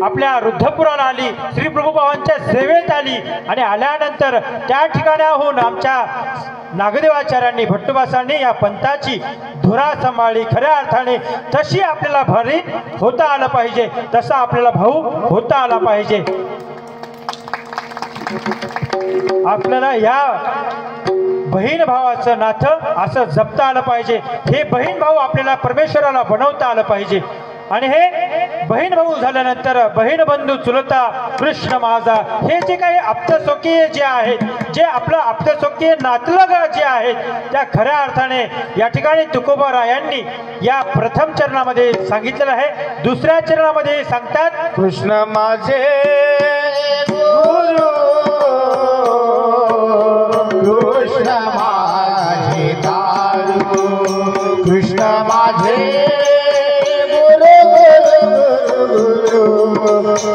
आपल्या रुद्धपुराला आली श्री प्रभुबाबांच्या सेवेत आली आणि आल्यानंतर त्या ठिकाणाहून आमच्या नागदेवाचार्यांनी भट्टुबासांनी या पंथाची धुरा सांभाळली खऱ्या अर्थाने तशी आपल्याला भरी होता आलं पाहिजे तसा आपल्याला भाऊ होता आला पाहिजे आपल्याला या बहीण भावाचं नातं असं जपता आलं पाहिजे हे बहीण भाऊ आपल्याला परमेश्वराला बनवता आलं पाहिजे आणि हे बहीण भाऊ झाल्यानंतर बहीण बंधू चुलता कृष्ण माझा हे जे काही आप्तस्वकीय जे आहेत जे आपलं आप्तस्वकीय नातलग जे आहेत त्या खऱ्या अर्थाने या ठिकाणी तुकोबारायांनी या प्रथम चरणामध्ये सांगितलेलं आहे दुसऱ्या चरणामध्ये सांगतात कृष्ण माझे गुरु कृष्ण माझे दारू कृष्ण माझे गुरु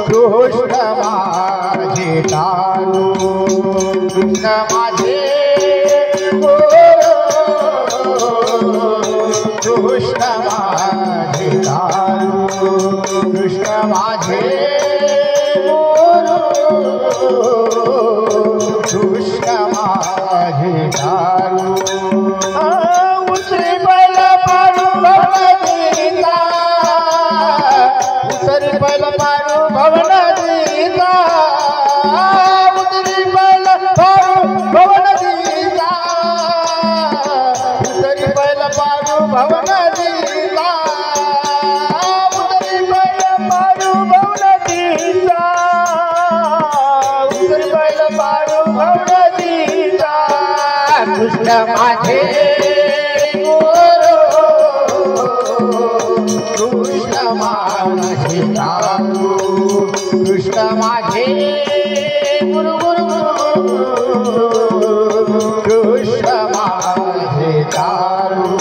कृष्ण माझे दारू कृष्ण माझे कृष्ण माझे दारू कृष्ण माझे कृष्ण माझे दारू उतरी बैल पारू भवनदीता उतरी बैल पारू भवनदीता उतरी बैल पारू भवनदीता उतरी बैल पारू भवनदीता उतरी बैल पारू भवनदीता उतरी बैल पारू भवनदीता कृष्ण माझे कृष्ण माझे दारू कृष्ण माझे गुरु कृष्ण माझे दारू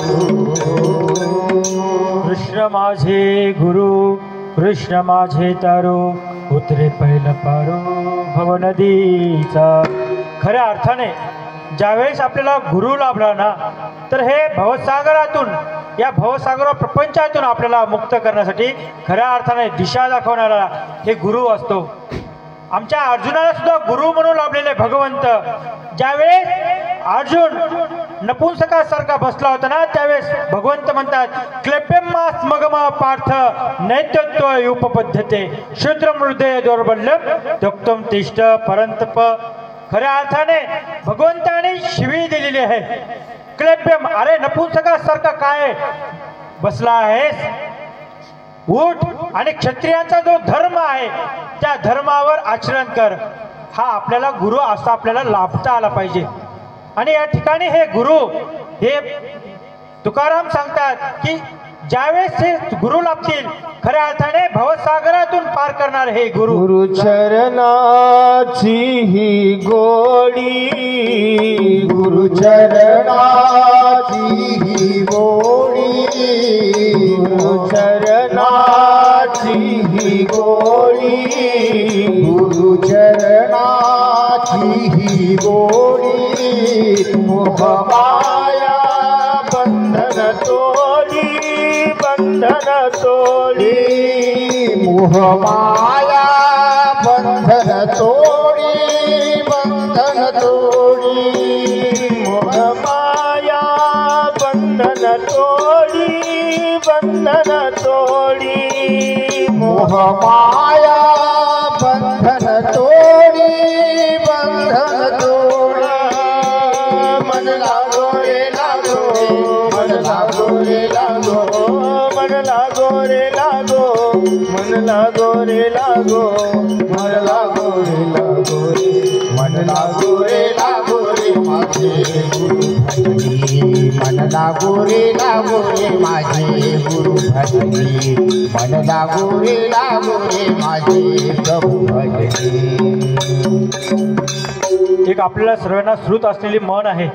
कृष्ण माझे गुरु कृष्ण माझे तारू उतरे पहिल पारू भवनदीचा खऱ्या अर्थाने ज्यावेळेस आपल्याला गुरु लाभला ना तर हे भवसागरातून या भवसागर प्रपंचातून आपल्याला मुक्त करण्यासाठी खऱ्या अर्थाने दिशा दाखवणारा हे गुरु असतो आमच्या अर्जुनाला सुद्धा गुरु म्हणून लाभलेले भगवंत ज्यावेळेस अर्जुन नपुंसकासारखा बसला होता ना, त्यावेळेस भगवंत म्हणतात क्लेप्यमास मगमा पार्थ नैत्यत्व उपपद्धते शूद्र हृदय दौर्बल्यम दोक्तम तिष्ठ परंतप. खऱ्या अर्थाने भगवंताने शिवी दिलेली आहे. क्लेप्यम, अरे नपुंसकासारखा काय बसला आहेस, उठ आणि क्षत्रियांचा जो धर्म आहे त्या धर्मावर आचरण कर. हा आपल्याला गुरु असा आपल्याला लाभता आला पाहिजे. आणि या ठिकाणी हे गुरु, हे तुकाराम सांगतात की ज्यावेळेस हे गुरु लाभतील खऱ्या अर्थाने भवसागरातून पार करणार हे गुरु. गुरुचरणाची ही गोडी, गुरुचरणाची ही गोडी, गुरुचरणाची ही गोडी, गुरुचरणाची ही गोडी. मोहमाया बंधन तोडी, बंधन तोडी, मोहमाया बंधन तोडी, बंधन तोडी, मोहमाया बंधन तोडी, बंधन तोडी, मोहमाया बंधन तोडी, बंधन तोडी. मन लागो रे लागो, मन लागो रे लागो, मन लागो रे लागो, मन लागो रे लागो, मन लागो रे लागो रे, मन लागो रे लागो रे माझे गुरु भजनी, मन लागो रे माझे गुरु भजनी, मन लागो रे माझे प्रभू भजनी. एक आपल्याला सर्वांना श्रुत असलेली म्हण आहे,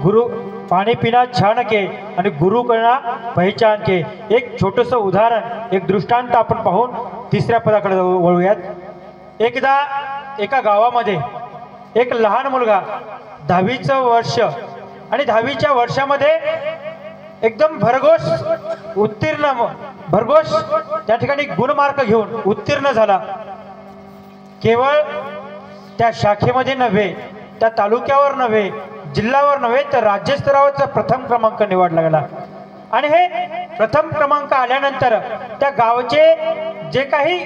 गुरु पाणी पिना छान के आणि गुरु करणा पहिचान के. एक छोटंसं उदाहरण, एक दृष्टांत आपण पाहून तिसऱ्या पदाकडे वळूयात. एकदा एका गावामध्ये एक लहान मुलगा 10वीचं वर्ष आणि 10वीच्या वर्षामध्ये एकदम भरघोष उत्तीर्ण, भरघोष त्या ठिकाणी गुणमार्क घेऊन उत्तीर्ण झाला. केवळ त्या शाखेमध्ये नव्हे, त्या तालुक्यावर नव्हे, जिल्ह्यावर नव्हे, तर राज्यस्तरावरचा प्रथम क्रमांक निवडला गेला. आणि हे प्रथम क्रमांक आल्यानंतर त्या गावचे जे काही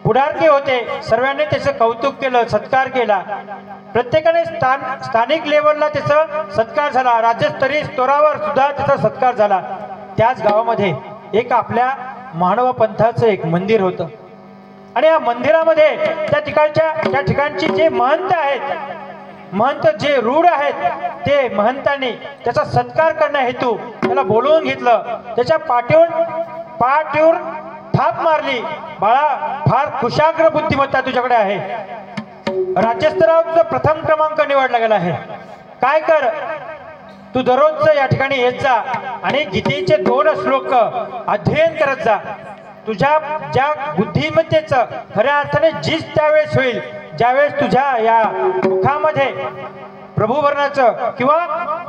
पुढारके होते सर्वांनी त्याचं कौतुक केलं, सत्कार केला. प्रत्येकाने स्थानिक लेवलला त्याचा सत्कार झाला, राज्यस्तरीय स्तरावर सुद्धा त्याचा सत्कार झाला. त्याच गावामध्ये एक आपल्या मानव पंथाचं एक मंदिर होतं आणि या मंदिरामध्ये त्या ठिकाणची जे महंत आहेत, महंत जे रूढ आहेत, ते महंतांनी त्याचा सत्कार करण्या हेतू त्याला बोलवून घेतलं. त्याच्या पाठीवर थाप मारली, बाळा फार कुशाग्र बुद्धिमत्ता तुझ्याकडे आहे, राज्यस्तरावर प्रथम क्रमांक निवडला गेला आहे. काय कर, तू दररोज या ठिकाणी येत जा आणि गीतेचे 2 श्लोक अध्ययन करत जा. तुझ्या ज्या बुद्धिमत्तेचं खऱ्या अर्थाने जीच त्यावेळेस होईल ज्यावेळेस तुझ्या या मुखामध्ये प्रभुवर्णाचं किंवा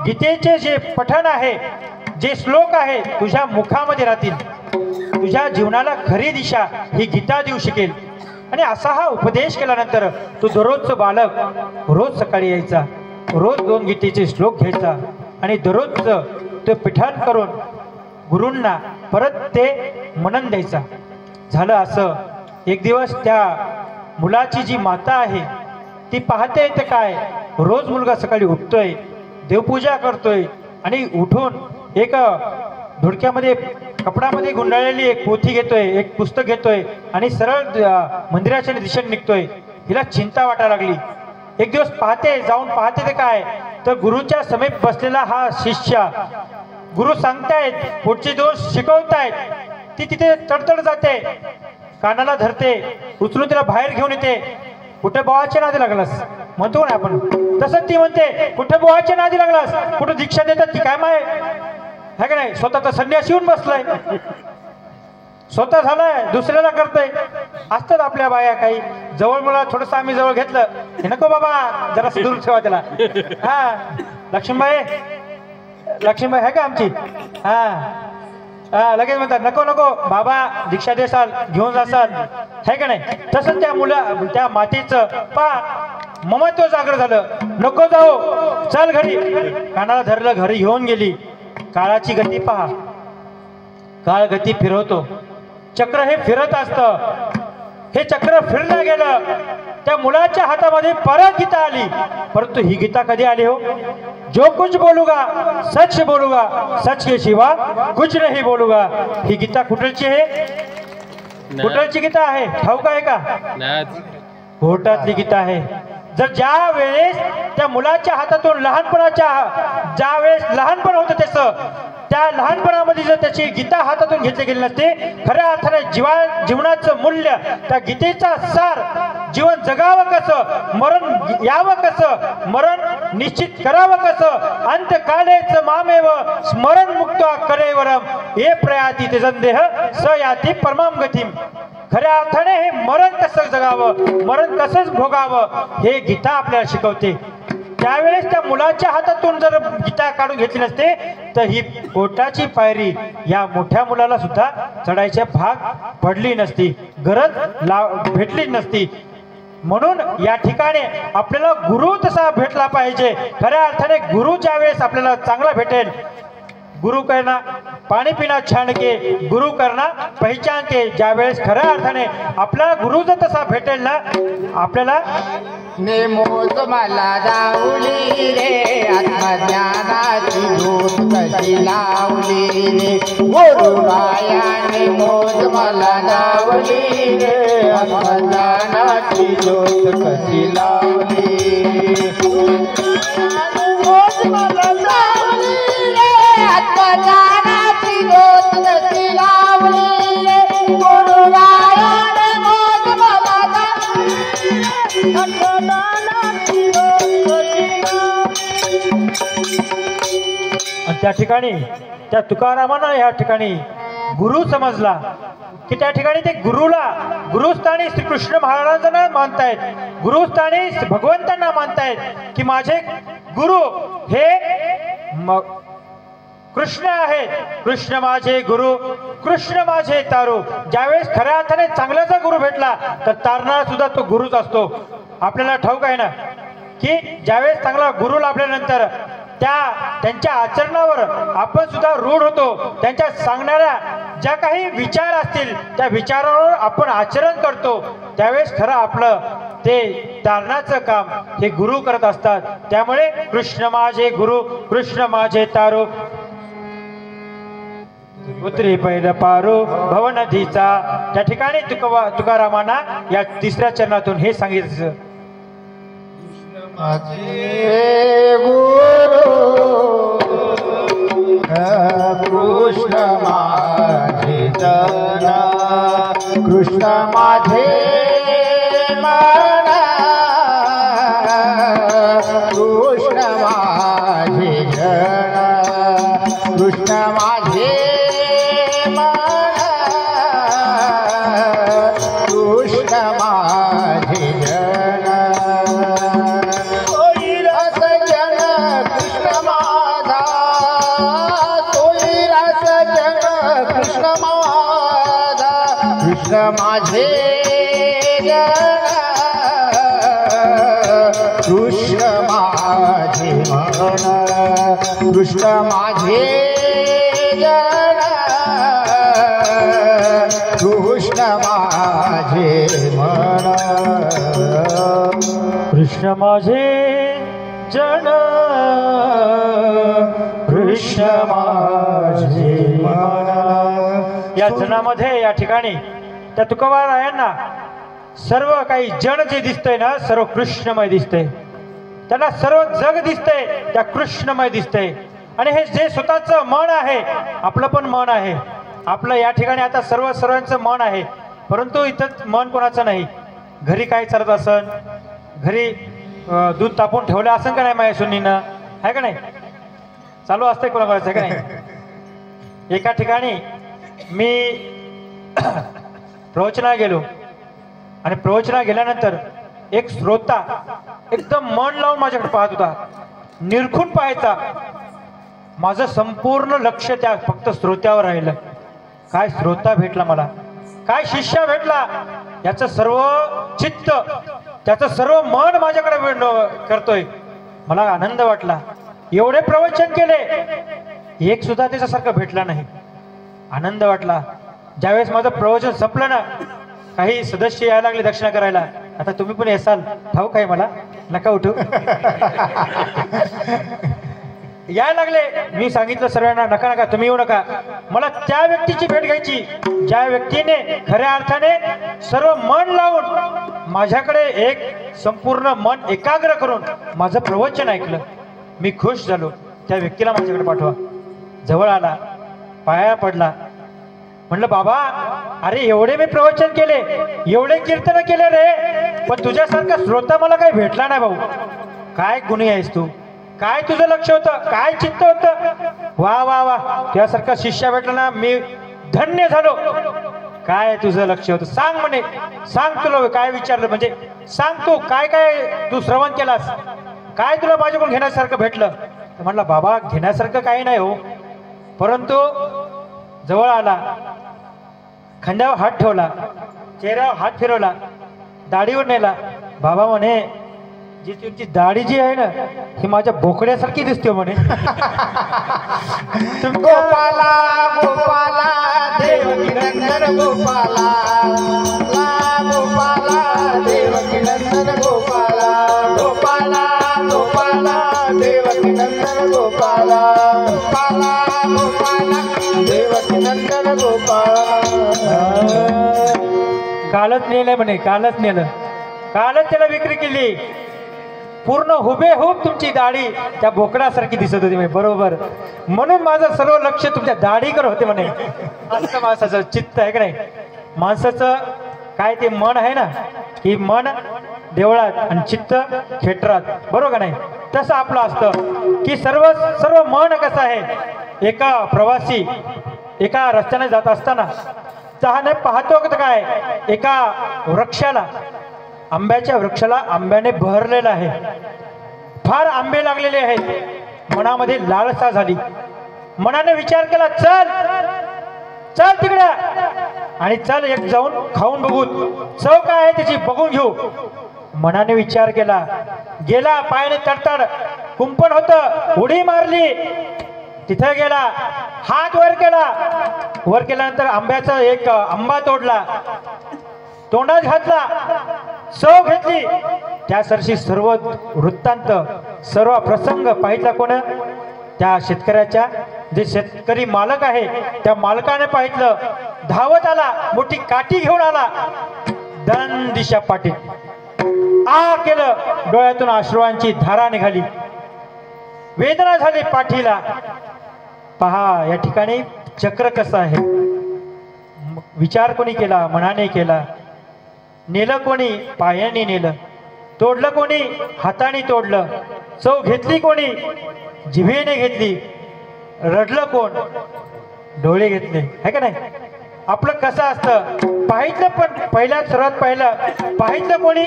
गीतेचे जे पठण आहे, जे श्लोक आहे तुझ्या मुखामध्ये राहतील. तुझ्या जीवनाला खरी दिशा ही गीता देऊ शकेल. आणि असा हा उपदेश केल्यानंतर तू दररोजचं बालक रोज सकाळी यायचा, रोज 2 गीतेचे श्लोक घ्यायचा आणि दररोजचं ते पठण करून गुरूंना परत ते मनन द्यायचा. झालं असं, एक दिवस त्या मुलाची जी माता आहे ती पाहते तर काय, रोज मुलगा सकाळी उठतोय, देवपूजा करतोय आणि उठून एक धुडक्यामध्ये कपडामध्ये गुंडाळलेली एक पोथी घेतोय, एक पुस्तक घेतोय आणि सरळ मंदिराच्या दिशेने निघतोय. हिला चिंता वाटायला लागली. एक दिवस जाऊन पाहते ते काय, तर गुरुच्या समीप बसलेला हा शिष्य, गुरु सांगतायत, पुढचे दोष शिकवतायत, ती तिथे तडतड जाते, कानाला धरते, उचलून तिला बाहेर घेऊन येते. कुठे बोवाच्या नादी लागलास म्हणतो ना आपण, तसंच ती म्हणते कुठे बोवाच्या नादी लागलास, कुठे दीक्षा देतात ती काय माय है का नाही, स्वतःचा संन्यास येऊन बसलाय, स्वतः झालाय दुसऱ्याला करतोय. असतात आपल्या बाया काही जवळ, मला थोडस आम्ही जवळ घेतलं, हे नको बाबा जरा दूर ठेवा त्याला. हा लक्ष्मीबाई आहे का आमची, हा लगेच म्हणतात नको नको बाबा दीक्षा देसाल, घेऊन जासाल, है का नाही. तसंच त्या मातेचं ममत्व जागर झालं. नको जाऊ, चल घरी. कानाला धरलं, घरी घेऊन गेली. काळाची गती पहा, काळ गती फिरवतो. चक्र हे फिरत असतं. हे चक्र फिरलं गेलं. त्या मुलाच्या हातामध्ये परत गीता आली. परंतु ही गीता कधी आली हो? जो कुछ बोलूगा सच बोलूगा, सच के सिवा कुछ नहीं बोलूगा. ही गीता कुठलची आहे? कुठलची गीता आहे? ठाऊक आहे का? कोर्टातली गीता आहे. जर ज्या वेळेस त्या मुलाच्या हातातून ज्या वेळेस लहानपण होतं त्याचं, त्या लहानपणामध्ये जर त्याची गीता हातातून घेतली गेली नसते, खऱ्या अर्थाने जीवनाचं मूल्य, त्या गीतेचा सार, जीवन जगावं कसं, मरण यावं कसं, मरण निश्चित करावं कसं, अंतकालेच मामेव स्मरण मुक्त कलेवरम हे प्रयाती ते संदेह स याती परमाम गतीम. खऱ्या अर्थाने हे मरण कसं जगावं, मरण कसं भोगावं हे गीता आपल्याला शिकवते. त्यावेळेस त्या मुलाच्या हातातून जर गीता काढून घेतली नसते तर ही कोर्टाची पायरी या मोठ्या मुलाला सुद्धा चढायच्या भाग पडली नसती, गरज भेटली नसती. म्हणून या ठिकाणी आपल्याला गुरु तसा भेटला पाहिजे. खऱ्या अर्थाने गुरु ज्या वेळेस आपल्याला चांगला भेटेल, गुरु करना पाणी पिना छान के, गुरु करना पहिचान के, ज्या वेळेस खऱ्या अर्थाने आपला गुरु जर तसा भेटेल ना, आपल्याला नेमोज मला दावली रे, आत्मज्ञानाची ज्योत कशी लावली रे, गुरुरायाने मोज मला दावली रे, आत्मज्ञानाची ज्योत कशी लावली. मोज मला दावली रे, आत्मज्ञानाची ज्योत कशी लावली रे, गुरुरायाने मोज मला आणि त्या ठिकाणी त्या तुकारामांना या ठिकाणी गुरु समजला की त्या ठिकाणी ते गुरुस्थानी श्रीकृष्ण महाराजांना मानतायत, गुरुस्थानी भगवंतांना मानतायत की माझे गुरु हे कृष्ण आहे. कृष्ण माझे गुरु, कृष्ण माझे तारू. ज्यावेळेस खऱ्या अर्थाने चांगल्याचा गुरु भेटला तर तारणारा सुद्धा तो गुरुच असतो. आपल्याला ठाऊक आहे ना की ज्यावेळेस चांगला गुरु लाभल्यानंतर त्यांच्या आचरणावर आपण सुद्धा रूढ होतो. त्यांच्या सांगणाऱ्या ज्या काही विचार असतील त्या विचारावर आपण आचरण करतो. त्यावेळेस खरं आपलं ते तारणाचं काम हे गुरु करत असतात. त्यामुळे कृष्ण माझे गुरु, कृष्ण माझे तारू, उतरी पहिलं पारो भवनदीचा. त्या ठिकाणी तुकारामांना या तिसऱ्या चरणातून हे सांगितलं, माझे गुरु कृष्ण माझे जन, कृष्ण माझे मन, कृष्ण माझे जन, कृष्ण माझे मन, कृष्ण माझे जन. सोयीरस जन कृष्ण माझा, सोयीरस जन कृष्ण माझा, कृष्ण माझे जन, कृष्ण माझे मन, कृष्ण माझे जन, कृष्ण माझे मन, कृष्ण माझे जन, कृष्ण माझे मन. या जनामध्ये या ठिकाणी त्या तुकोबारायांना सर्व काही जन जे दिसतंय ना, सर्व कृष्णमय दिसतंय. त्यांना सर्व जग दिसतंय त्या कृष्णमय दिसतंय. आणि हे जे स्वतःचं मन आहे, आपलं पण मन आहे, आपलं या ठिकाणी आता सर्वांचं मन आहे. परंतु इथं मन कोणाचं नाही. घरी काय चालत असन, घरी दूध तापून ठेवलं असन का नाही माझ्या सुनीनं, आहे का नाही, चालू असतंय कोणाकोणाचं, आहे का नाही. एका ठिकाणी मी प्रवचना गेलो आणि प्रवचना गेल्यानंतर एक श्रोता एकदम मन लावून माझ्याकडे पाहत होता, निरखून पाहायचा. माझं संपूर्ण लक्ष त्या फक्त श्रोत्यावर राहिलं. काय श्रोता भेटला मला, काय शिष्य भेटला, याचं सर्व चित्त त्याचं सर्व मन माझ्याकडे करतोय. मला आनंद वाटला. एवढे प्रवचन केले, एक सुद्धा त्याच्यासारखं भेटला नाही. आनंद वाटला. ज्यावेळेस माझं प्रवचन संपलं ना, काही सदस्य यायला लागले दक्षिणा करायला. आता तुम्ही पण येसाल ठाऊक आहे मला, नका उठू. यायला लागले. मी सांगितलं सर्वांना नका नका, तुम्ही येऊ नका. मला त्या व्यक्तीची भेट घ्यायची ज्या व्यक्तीने खऱ्या अर्थाने सर्व मन लावून माझ्याकडे एक संपूर्ण मन एकाग्र करून माझं प्रवचन ऐकलं. मी खुश झालो. त्या व्यक्तीला माझ्याकडे पाठवा. जवळ आला, पाया पडला. म्हणलं बाबा, अरे एवढे मी प्रवचन केले, एवढे कीर्तन केले रे, पण तुझ्यासारखा श्रोता मला काही भेटला नाही भाऊ. काय गुणी आहेस तू, काय तुझं लक्ष होतं, काय चित्त होतं. वा वा वा, त्यासारखा शिष्य भेटला ना, मी धन्य झालो. काय तुझं लक्ष होतं, सांग म्हणे. सांग, तुला काय विचारलं म्हणजे सांग, तू काय काय तू श्रवण केलास, काय तुला माझ्याकडून घेण्यासारखं भेटलं. तर म्हणला बाबा, घेण्यासारखं काही नाही हो, परंतु जवळ आला, खांद्यावर हात ठेवला, चेहऱ्यावर हात फिरवला, दाढीवर नेला. बाबा म्हणे, जी तुमची दाढी जी आहे ना, ही माझ्या बोकड्यासारखी दिसते म्हणे. गोपाला गोपाला देवकी नंदन गोपाला, गोपाला देवकी नंदन गोपाला, गोपाला गोपाला देवकी नंदन गोपाला, गोपाला गोपाला देवकी नंदन गोपाला. कालच नेलंय म्हणे, कालच नेलं, कालच त्याला विक्री केली. पूर्ण हुबेहूब तुमची दाढी त्या बोकडासारखी दिसत होती म्हणे. बरोबर, म्हणून माझं सर्व लक्ष तुमच्या दाढीकडे होते म्हणे. असं माणसाचं चित्त आहे का नाही. माणसाचं काय ते मन आहे ना, की मन देवळात आणि चित्त खेटरात, बरोबर का नाही. तसं आपलं असतं की सर्व मन कसं आहे. एका प्रवासी एका रस्त्याने जात असताना त्याने पाहतो काय, एका वृक्षाला, आंब्याच्या वृक्षाला आंब्याने बहरलेला आहे, फार आंबे लागलेले आहेत. मनामध्ये लालसा झाली. मनाने विचार केला, चल चल तिकडे, आणि चल एक जाऊन खाऊन बघू, चव काय आहे त्याची बघून घेऊ. मनाने विचार केला, गेला, पायाने तडतड कुंपण होतं, उडी मारली, तिथे गेला, हात वर केला. वर केल्यानंतर आंब्याचा एक आंबा तोडला, तोंडात घातला, चव घेतली. त्या सरशी सर्व वृत्तांत, सर्व प्रसंग पाहितला. कोण? त्या शेतकऱ्याच्या, जे शेतकरी मालक आहे त्या मालकाने पाहितलं. धावत आला, मोठी काठी घेऊन आला, दन दिशा पाटीत आ केलं. डोळ्यातून अश्रूंची धारा निघाली, वेदना झाली पाठीला. पहा या ठिकाणी चक्र कसं आहे. विचार कोणी केला? मनाने केला. नेलं कोणी? पायाने नेलं. तोडलं कोणी? हाताने तोडलं. चव घेतली कोणी? जिभेने घेतली. रडलं कोण? डोळे घेतले, है का नाही. आपलं कसं असतं, पाहितलं पण सर्वात पहिलं पाहितलं कोणी?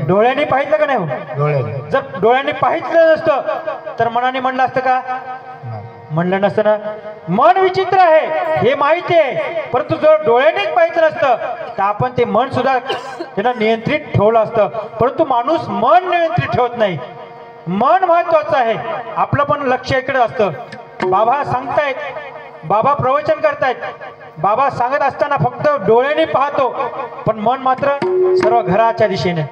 डोळ्याने पाहितलं का नाही. जर डोळ्याने पाहितलं नसतं तर मनाने म्हणलं असतं का? म्हणलं नसतं ना. मन विचित्र आहे हे माहिती आहे, परंतु जर डोळ्यानेच पाहिलं नसतं तर आपण ते मन सुद्धा त्यांना नियंत्रित ठेवलं असतं. परंतु माणूस मन नियंत्रित ठेवत नाही. मन महत्वाचं आहे. आपलं पण लक्ष इकडे असतं. बाबा सांगतायत, बाबा प्रवचन करतायत, बाबा सांगत असताना फक्त डोळ्याने पाहतो, पण मन मात्र सर्व घराच्या दिशेने.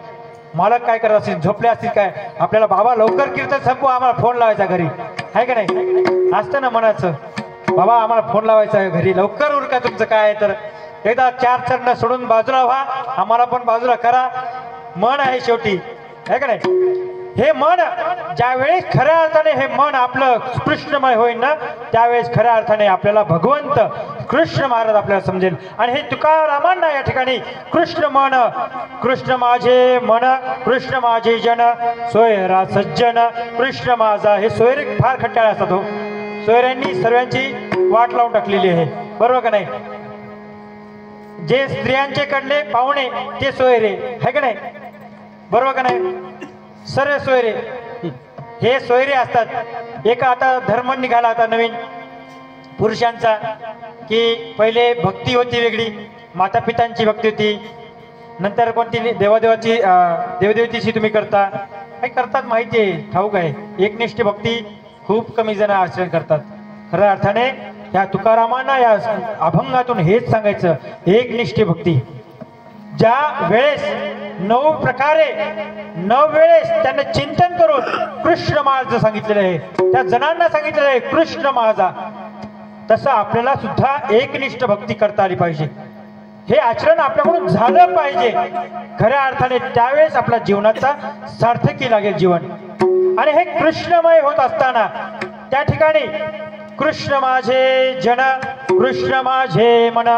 मालक काय करत असतील, झोपले असतील काय, आपल्याला बाबा लवकर कीर्तन संपवा, आम्हाला फोन लावायचा घरी, आहे का नाही. असतं ना मनाचं, बाबा आम्हाला फोन लावायचा आहे घरी, लवकर उरका तुमचं काय आहे. तर एकदा चार चरण सोडून बाजूला व्हा, आम्हाला पण बाजूला करा. मन आहे शेवटी, आहे का नाही. हे मन ज्यावेळेस खऱ्या अर्थाने हे मन आपलं कृष्णमय होईल ना, त्यावेळेस खऱ्या अर्थाने आपल्याला भगवंत कृष्ण महाराज आपल्याला समजेल. आणि हे तुकारामांना या ठिकाणी कृष्ण मन, कृष्ण माझे मन, कृष्ण माझे जन, सोयरा सज्जन, कृष्ण माझा. हे सोयरे फार खट्याळ असतात हो. सोयऱ्यांनी सर्वांची वाट लावून टाकलेली आहे, बरोबर का नाही. जे स्त्रियांचे कडले पाहुणे ते सोयरे, आहे का नाही, बरोबर का नाही. सर्व सोयरे हे सोयरे असतात. एक आता धर्म निघाला आता नवीन पुरुषांचा, की पहिले भक्ती होती वेगळी, माता पितांची भक्ती होती, नंतर कोणती देवादेवाची देवदेवतेची तुम्ही करता काय करतात माहिती आहे, ठाऊक आहे. एकनिष्ठ भक्ती खूप कमी जण आचरण करतात. खऱ्या अर्थाने या तुकारामांना या अभंगातून हेच सांगायचं, एकनिष्ठ भक्ती. ज्या वेळेस 9 प्रकारे 9 वेळेस त्यांना चिंतन करून कृष्ण महाराज सांगितलेलं आहे, त्या जणांना सांगितलेलं आहे कृष्ण महाराजा, तसं आपल्याला सुद्धा एकनिष्ठ भक्ती करता आली पाहिजे. हे आचरण आपल्याकडून झालं पाहिजे खऱ्या अर्थाने. त्यावेळेस आपल्या जीवनाचा सार्थकी लागेल जीवन. आणि हे कृष्णमय होत असताना त्या ठिकाणी कृष्ण माझे जन कृष्ण माझे मन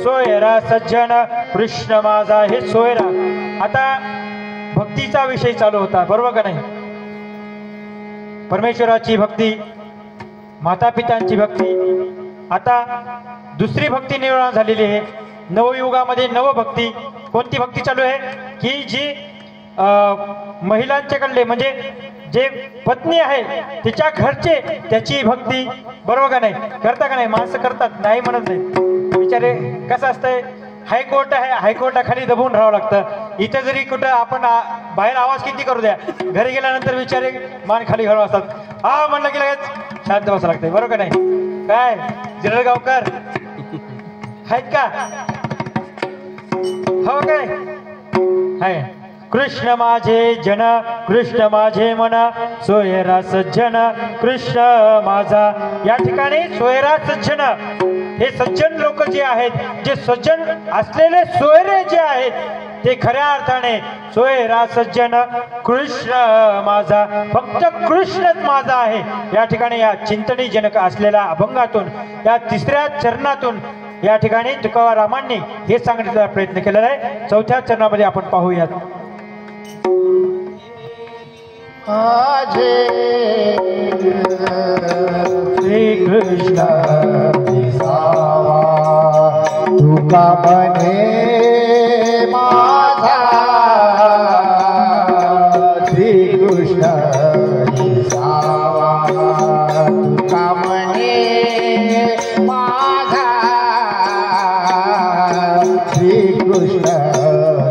सोयरा सज्जन कृष्ण माझा हे सोयरा. आता भक्तीचा विषय चालू होता, बरोबर का नाही. परमेश्वराची भक्ती, माता पितांची भक्ती. आता दुसरी भक्ती निर्माण झालेली आहे नवयुगामध्ये. नवभक्ती कोणती भक्ती चालू आहे की जी महिलांच्याकडले म्हणजे जे पत्नी आहे तिच्या घरचे त्याची भक्ती, बरोबर का नाही. करता का नाही, माणसं करतात नाही म्हणत नाही. बिचारे कसं असतंय, हायकोर्ट आहे, हायकोर्टाखाली दबून राहावं लागतं. इथं जरी कुठं आपण बाहेर आवाज किती करू द्या, घरी गेल्यानंतर बिचारे मान खाली घालून असतात. हा म्हणलं की लगेच शांत बसावं लागतंय, बरोबर का नाही. काय जिरळगावकर आहेत का, हो काय हाय. कृष्ण माझे जन कृष्ण माझे मन सोयरा सज्जन कृष्ण माझा. या ठिकाणी सोयरा सज्जन हे सज्जन लोक जे आहेत, जे सज्जन असलेले सोयरे जे आहेत ते खऱ्या अर्थाने सोयरा सज्जन कृष्ण माझा, फक्त कृष्णच माझा आहे. या ठिकाणी या चिंतनीजनक असलेल्या अभंगातून या 3ऱ्या चरणातून या ठिकाणी तुकारामांनी हे सांगण्याचा प्रयत्न केलेला आहे. 4थ्या चरणामध्ये आपण पाहूयात. माझे श्री कृष्ण विसावा तुका म्हणे माझा श्री कृष्ण विसावा तुका म्हणे माझा श्री कृष्ण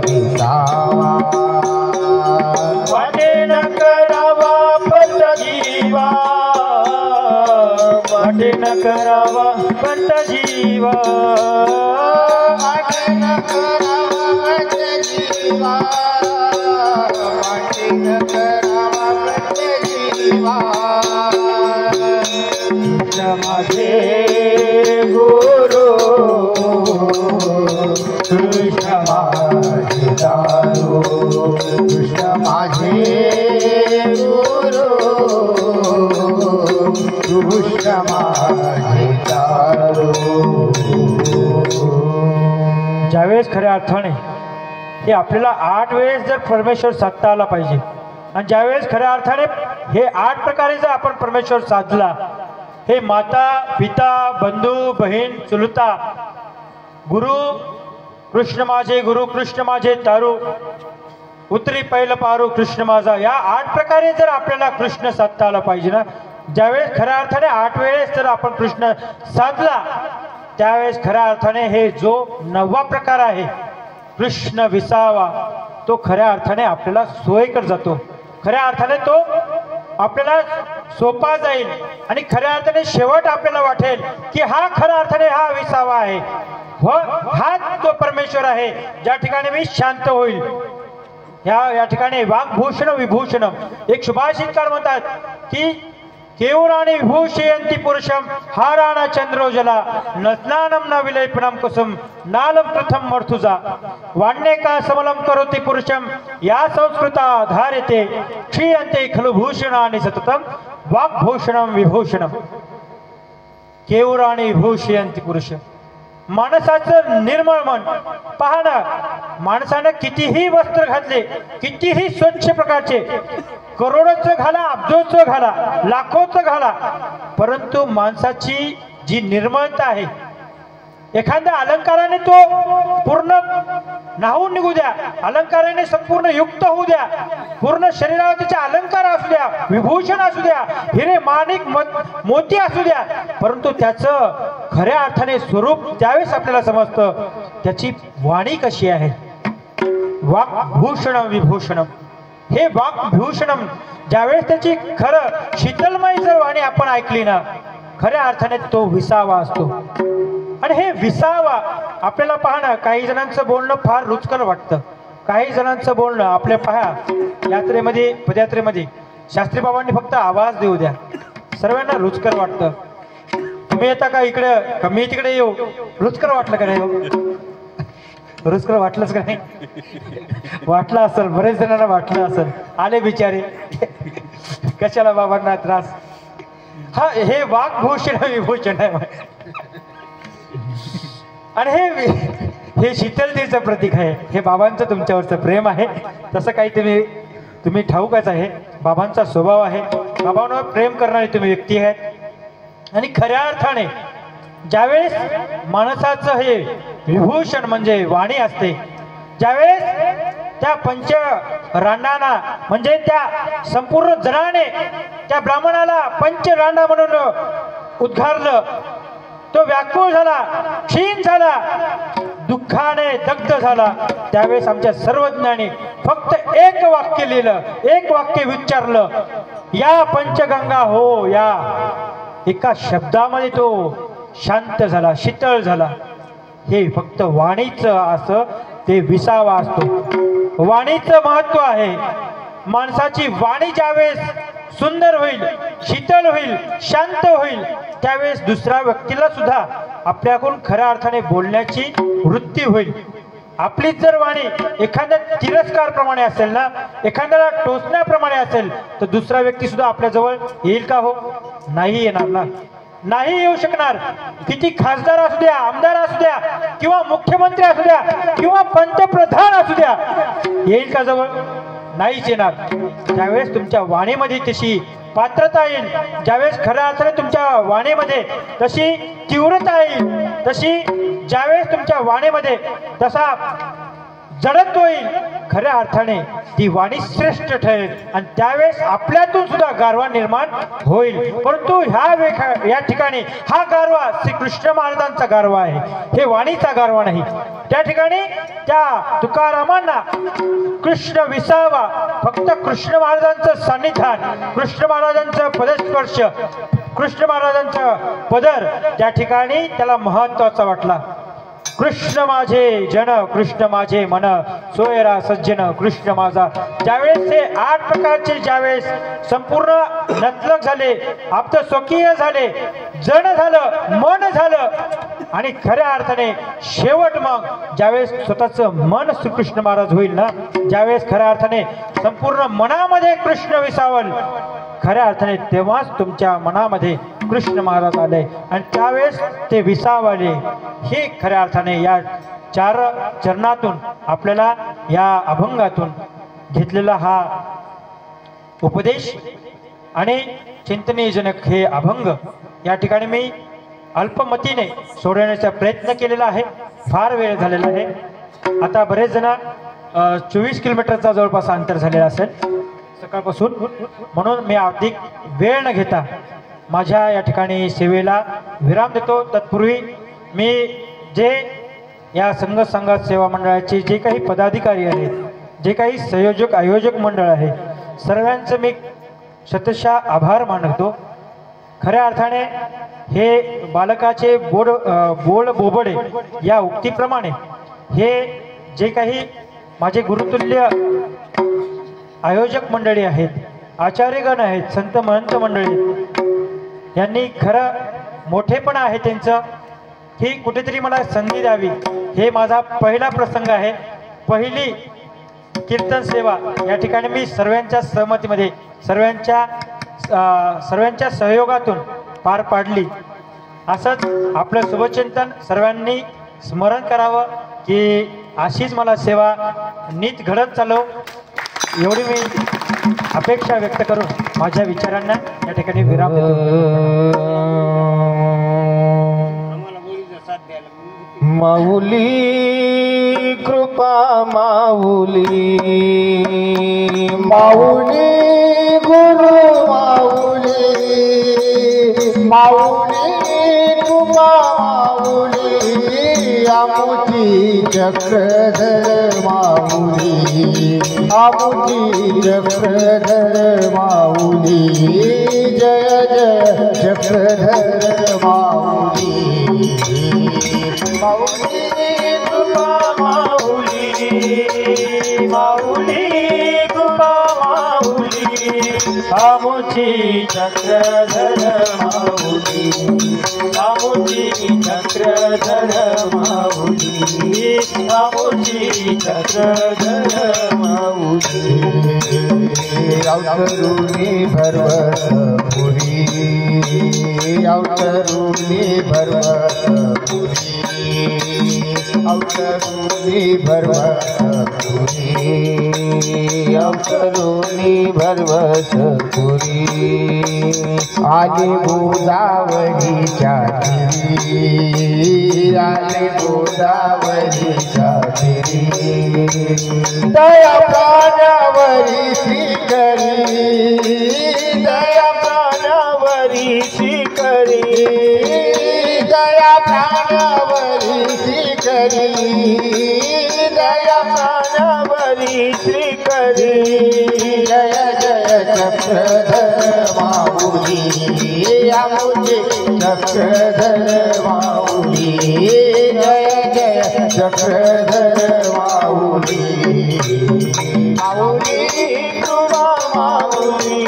विसावा वाटे न करावा पंत जीवा वाटे न करावा पंत जीवा वाटे न करावा पंत जीवा कृष्ण माझे गुरु कृष्ण माझे दारू कृष्ण माझे गुरु कृष्ण माझे दारू. ज्यावेळेस खऱ्या अर्थाने हे आपल्याला 8 वेळेस जर परमेश्वर साधता आला पाहिजे आणि ज्यावेळेस खऱ्या अर्थाने हे 8 प्रकारे जर आपण परमेश्वर साधला, हे माता पिता बंधू बहीण चुलता गुरु कृष्ण माझे गुरु कृष्ण माझे तारू उतरी पहिलं पारू कृष्ण माझा, या 8 प्रकारे जर आपल्याला कृष्ण साधता आला पाहिजे ना, ज्यावेळेस खऱ्या अर्थाने 8 वेळेस जर आपण कृष्ण साधला त्यावेळेस खऱ्या अर्थाने हे जो 9वा प्रकार आहे कृष्ण विसावा तो खऱ्या अर्थाने आपल्याला सोयीकर जातो. खऱ्या अर्थाने तो आपल्याला सोपा जाईल आणि खऱ्या अर्थाने शेवट आपल्याला वाटेल की हा खऱ्या अर्थाने हा विसावा आहे, हा तो परमेश्वर आहे ज्या ठिकाणी मी शांत होईल. या ठिकाणी वाग्भूषण विभूषणम एक सुभाषितकार म्हणतात की केवराणी विभूषयंती पुरुषम हाराणा चंद्रोजला नस्नानम न विलेपनम कुसुम नालम प्रथम मर्थुजा वाण्ये का समलम करोति पुरुषम या संस्कृता धार्यते क्षीयन्ते खलु भूषणानि सततम वाग्भूषणम विभूषणम. केवराणी विभूषयंती पुरुष माणसाचं निर्मळ मन पहा ना, माणसानं कितीही वस्त्र घातले, कितीही स्वच्छ प्रकारचे करोडोचं घाला अब्जोचं घाला लाखोचं घाला, परंतु माणसाची जी निर्मळता आहे एखाद्या अलंकाराने तो पूर्ण नाहून निघू द्या, अलंकाराने संपूर्ण युक्त होऊ द्या, पूर्ण शरीरावर त्याचे अलंकार असू द्या, विभूषण असू द्या, हिरे माणिक मोती असू द्या, परंतु त्याचं खऱ्या अर्थाने स्वरूप त्यावेळेस आपल्याला समजतं त्याची वाणी कशी आहे, वाक्भूषण विभूषणम. हे वाक्भूषणम ज्यावेळेस त्याची खरं शीतलमय जर वाणी आपण ऐकली ना, खऱ्या अर्थाने तो विसावा असतो. आणि हे विसावा आपल्याला पाहणं, काही जणांचं बोलणं फार रुचकर वाटतं, काही जणांचं बोलणं आपल्या पहा यात्रेमध्ये पदयात्रेमध्ये शास्त्री बाबांनी फक्त आवाज देऊ द्या, सर्वांना रुचकर वाटतं. तुम्ही येता का इकडं, का मी तिकडे येऊ? रुचकर वाटलं का नाही? रुचकर वाटलंच का नाही? वाटलं असेल, बरेच जणांना वाटलं असेल. आले बिचारे, कशाला बाबांना त्रास. हा, हे वाक्भूषण विभूषण आहे. आणि हे शीतलतेचं प्रतीक आहे. हे बाबांचं तुमच्यावरचं प्रेम आहे. तसं काही तुम्ही ठाऊकच आहे, बाबांचा स्वभाव आहे. बाबांवर प्रेम करणारी तुम्ही व्यक्ती आहेत. आणि खऱ्या अर्थाने ज्यावेळेस माणसाचं हे विभूषण म्हणजे वाणी असते, ज्यावेळेस त्या पंच रांडांना म्हणजे त्या संपूर्ण जनाने त्या ब्राह्मणाला पंच रांडा म्हणून उद्गारलं, तो व्याकुळ झाला, क्षीण झाला, दुःखाने दग्ध झाला. त्यावेळेस आमच्या सर्वज्ञांनी फक्त एक वाक्य लिहिलं, एक वाक्य विचारलं, या पंचगंगा हो या. एका शब्दामध्ये तो शांत झाला, शीतळ झाला. हे फक्त वाणीचं असं ते विसावा असतो. वाणीचं महत्व आहे. माणसाची वाणी ज्यावेळेस सुंदर होईल, शीतल होईल, शांत होईल, त्यावेळेस दुसऱ्या व्यक्तीला सुद्धा आपल्याकडून खऱ्या अर्थाने बोलण्याची वृत्ती होईल. आपलीच जर वाणी एखाद्या तिरस्कारप्रमाणे असेल ना, एखाद्याला टोचण्याप्रमाणे असेल, तर दुसरा व्यक्ती सुद्धा आपल्या जवळ येईल का हो? नाही येणार ना, नाही येऊ शकणार. किती खासदार असू द्या, आमदार असू द्या, किंवा मुख्यमंत्री असू द्या, किंवा पंतप्रधान असू द्या, येईल का जवळ? नाहीच येणार. त्यावेळेस तुमच्या वाणीमध्ये तशी पात्रता येईल, ज्यावेळेस खऱ्या अर्थाने तुमच्या वाणीमध्ये तशी तीव्रता येईल, तशी ज्यावेळेस तुमच्या वाणीमध्ये तसा जडत्व येईल, खऱ्या अर्थाने ती वाणी श्रेष्ठ ठरेल. आणि त्यावेळेस आपल्यातून सुद्धा गारवा निर्माण होईल. परंतु या ठिकाणी हा गारवा श्री कृष्ण महाराजांचा गारवा आहे, हे वाणीचा गारवा नाही. त्या ठिकाणी त्या तुकारामांना कृष्ण विसावा, फक्त कृष्ण महाराजांचं सान्निध्यान, कृष्ण महाराजांचं पदस्पर्श, कृष्ण महाराजांचं पदर त्या ठिकाणी त्याला महत्वाचा वाटला. कृष्ण माझे जन, कृष्ण माझे मन, सोयरा सज्जन कृष्ण माझा. ज्यावेळेस हे 8 प्रकारचे ज्यावेळेस संपूर्ण नतलक झाले, आप्त स्वकीय झाले, जन झालं, मन झालं, आणि खऱ्या अर्थाने शेवट मग ज्यावेळेस स्वतःचं मन श्रीकृष्ण महाराज होईल ना, ज्यावेळेस खऱ्या अर्थाने संपूर्ण मनामध्ये कृष्ण विसावल, खऱ्या अर्थाने तेव्हाच तुमच्या मनामध्ये कृष्ण महाराज आले. आणि त्यावेळेस ते विसावले. हे खऱ्या अर्थाने या 4 चरणातून आपल्याला, या अभंगातून घेतलेला हा उपदेश आणि चिंतनीयजनक हे अभंग या ठिकाणी मी अल्पमतीने सोडवण्याचा प्रयत्न केलेला आहे. फार वेळ झालेला आहे. आता बरेच जण 24 किलोमीटरचा जवळपास अंतर झालेला असेल सकाळपासून, म्हणून मी अधिक वेळ न घेता माझ्या या ठिकाणी सेवेला विराम देतो. तत्पूर्वी मी जे या संघ सेवा मंडळाचे जे काही पदाधिकारी आहेत, जे काही संयोजक आयोजक मंडळ आहे, सर्वांचे मी शतशः आभार मानतो. खऱ्या अर्थाने हे बालकाचे बोल बोबडे या उक्तीप्रमाणे हे जे काही माझे गुरुतुल्य आयोजक मंडळी आहेत, आचार्यगण आहेत, संत महंत मंडळी, यांनी खरं मोठेपणा आहे त्यांचं, ही कुठेतरी मला संधी द्यावी. हे माझा पहिला प्रसंग आहे, पहिली कीर्तन सेवा या ठिकाणी मी सर्वांच्या सहमतीमध्ये, सर्वांच्या सहयोगातून पार पाडली. असंच आपलं शुभचिंतन सर्वांनी स्मरण करावं की अशीच मला सेवा नीट घडत चालव, एवढी मी अपेक्षा व्यक्त करून माझ्या विचारांना या ठिकाणी विराम देतो. माऊली कृपा माऊली, माऊली गुरु माऊली, माऊली कृपा माऊली, आमुची चक्रधर माऊली आमुची चक्रधर माऊली जय जय चक्रधर माऊली माऊली कृपा माऊली माऊली कृपा माऊली आमुची चक्रधर माऊली आमुची चक्रधर माऊली आमुची चक्रधर माऊली अवतरुणी भरवत पुरी अवतरुणी भरवत पुरी अवतरुणी भरवत पुरी अवतरुणी भरवत पुरी आले गोदावरीच्या तीरी आले गोदावरीच्या तीरी दया प्राण्यावरी श्रीकरी दया प्राण्यावरी श्रीकरी दया प्राण्यावरी श्रीकरी दया प्राण्यावरी श्रीकरी जय जय चक्रधर माऊली आमुचे चक्रधर माऊली जय जय चक्रधर माऊली माऊली कृपा माऊली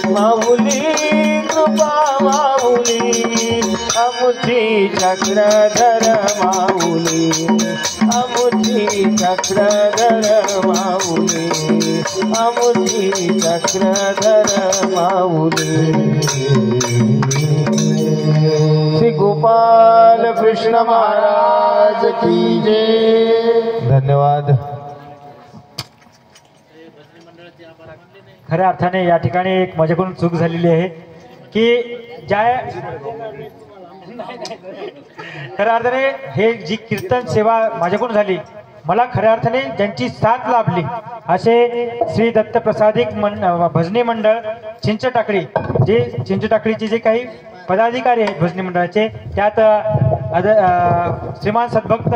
माऊली कृपा माऊली आमुची चक्रधर माऊली आमुची चक्रधर माऊली आमुची चक्रधर माऊली श्री गोपाल कृष्ण महाराज की जय धन्यवाद। खऱ्या अर्थाने या ठिकाणी एक माझ्याकडून चूक झालेली आहे की ज्या खऱ्या अर्थाने हे जी कीर्तन सेवा माझ्याकडून झाली मला खऱ्या अर्थाने ज्यांची साथ लाभली असे श्री दत्त प्रसादिक भजनी मंडळ चिंचटाकळी जे चिंचटाकळीचे जे काही पदाधिकारी आहेत भजनी मंडळाचे त्यात श्रीमान सद्भक्त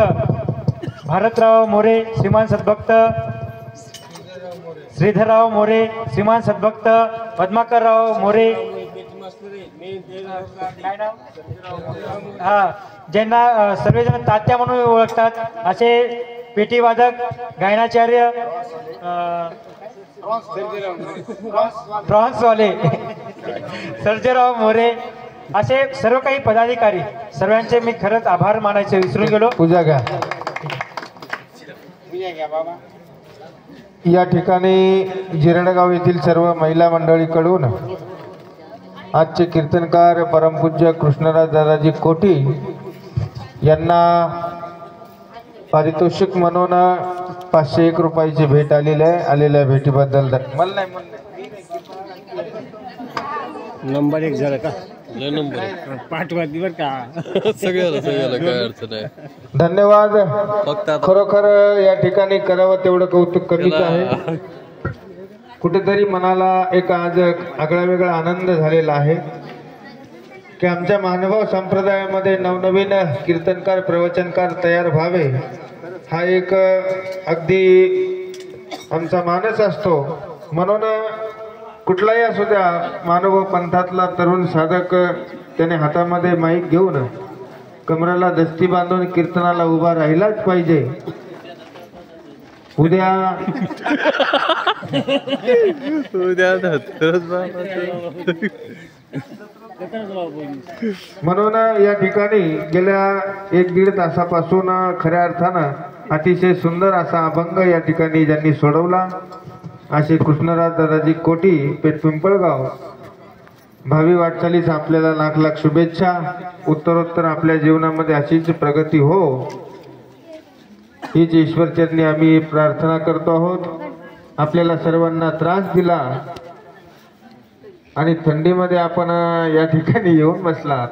भारतराव मोरे श्रीमान सद्भक्त श्रीधरराव मोरे श्रीमान सद्भक्त पद्माकरराव मोरे हा ज्यांना सर्वजण तात्या म्हणून ओळखतात असे पेटीवादक गायनाचार्य ब्रॉन्झवाले सर्जेराव मोरे असे सर्व काही पदाधिकारी सर्वांचे मी खरंच आभार मानायचे विसरून गेलो। पूजा घ्या या ठिकाणी जिरणगाव येथील सर्व महिला मंडळीकडून आजचे कीर्तनकार परमपूज्य कृष्णराज दादाजी कोटी यांना पारितोषिक म्हणून 501 रुपयाची भेट आलेली आहे। आलेल्या भेटीबद्दल मला नंबर 1 झाला का नंबर पाठवादी बर का सगळ्याला काय अडचण आहे। धन्यवाद। खरोखर या ठिकाणी करावं तेवढं कौतुक कमीच आहे। कुठेतरी मनाला एक आज आगळा वेगळा आनंद झालेला आहे की आमच्या महानुभाव संप्रदायामध्ये नवनवीन कीर्तनकार प्रवचनकार तयार व्हावे हा एक अगदी आमचा मानस असतो। म्हणून कुठलाही असू द्या मानव पंथातला तरुण साधक त्याने हातामध्ये माईक घेऊन कमराला दस्ती बांधून कीर्तनाला उभा राहिलाच पाहिजे। उद्या म्हणून या ठिकाणी गेल्या 1-1.5 तासापासून खऱ्या अर्थानं अतिशय सुंदर असा अभंग या ठिकाणी ज्यांनी सोडवला असे कृष्णराज दादाजी कोटी पेठ पिंपळगाव भावी वाटचालीस आपल्याला लाख लाख शुभेच्छा। उत्तरोत्तर आपल्या जीवनामध्ये अशीच प्रगती हो हीच ईश्वरचरणी आम्ही प्रार्थना करतो आहोत। आपल्याला सर्वांना त्रास दिला आणि थंडीमध्ये आपण या ठिकाणी येऊन बसलात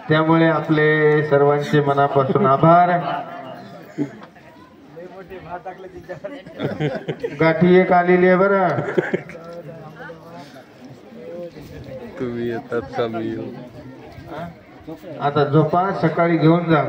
त्यामुळे आपले सर्वांचे मनापासून आभार। गाठी एक आलेली आहे बरं तुम्ही येतात का मी आता झोपा सकाळी घेऊन जा।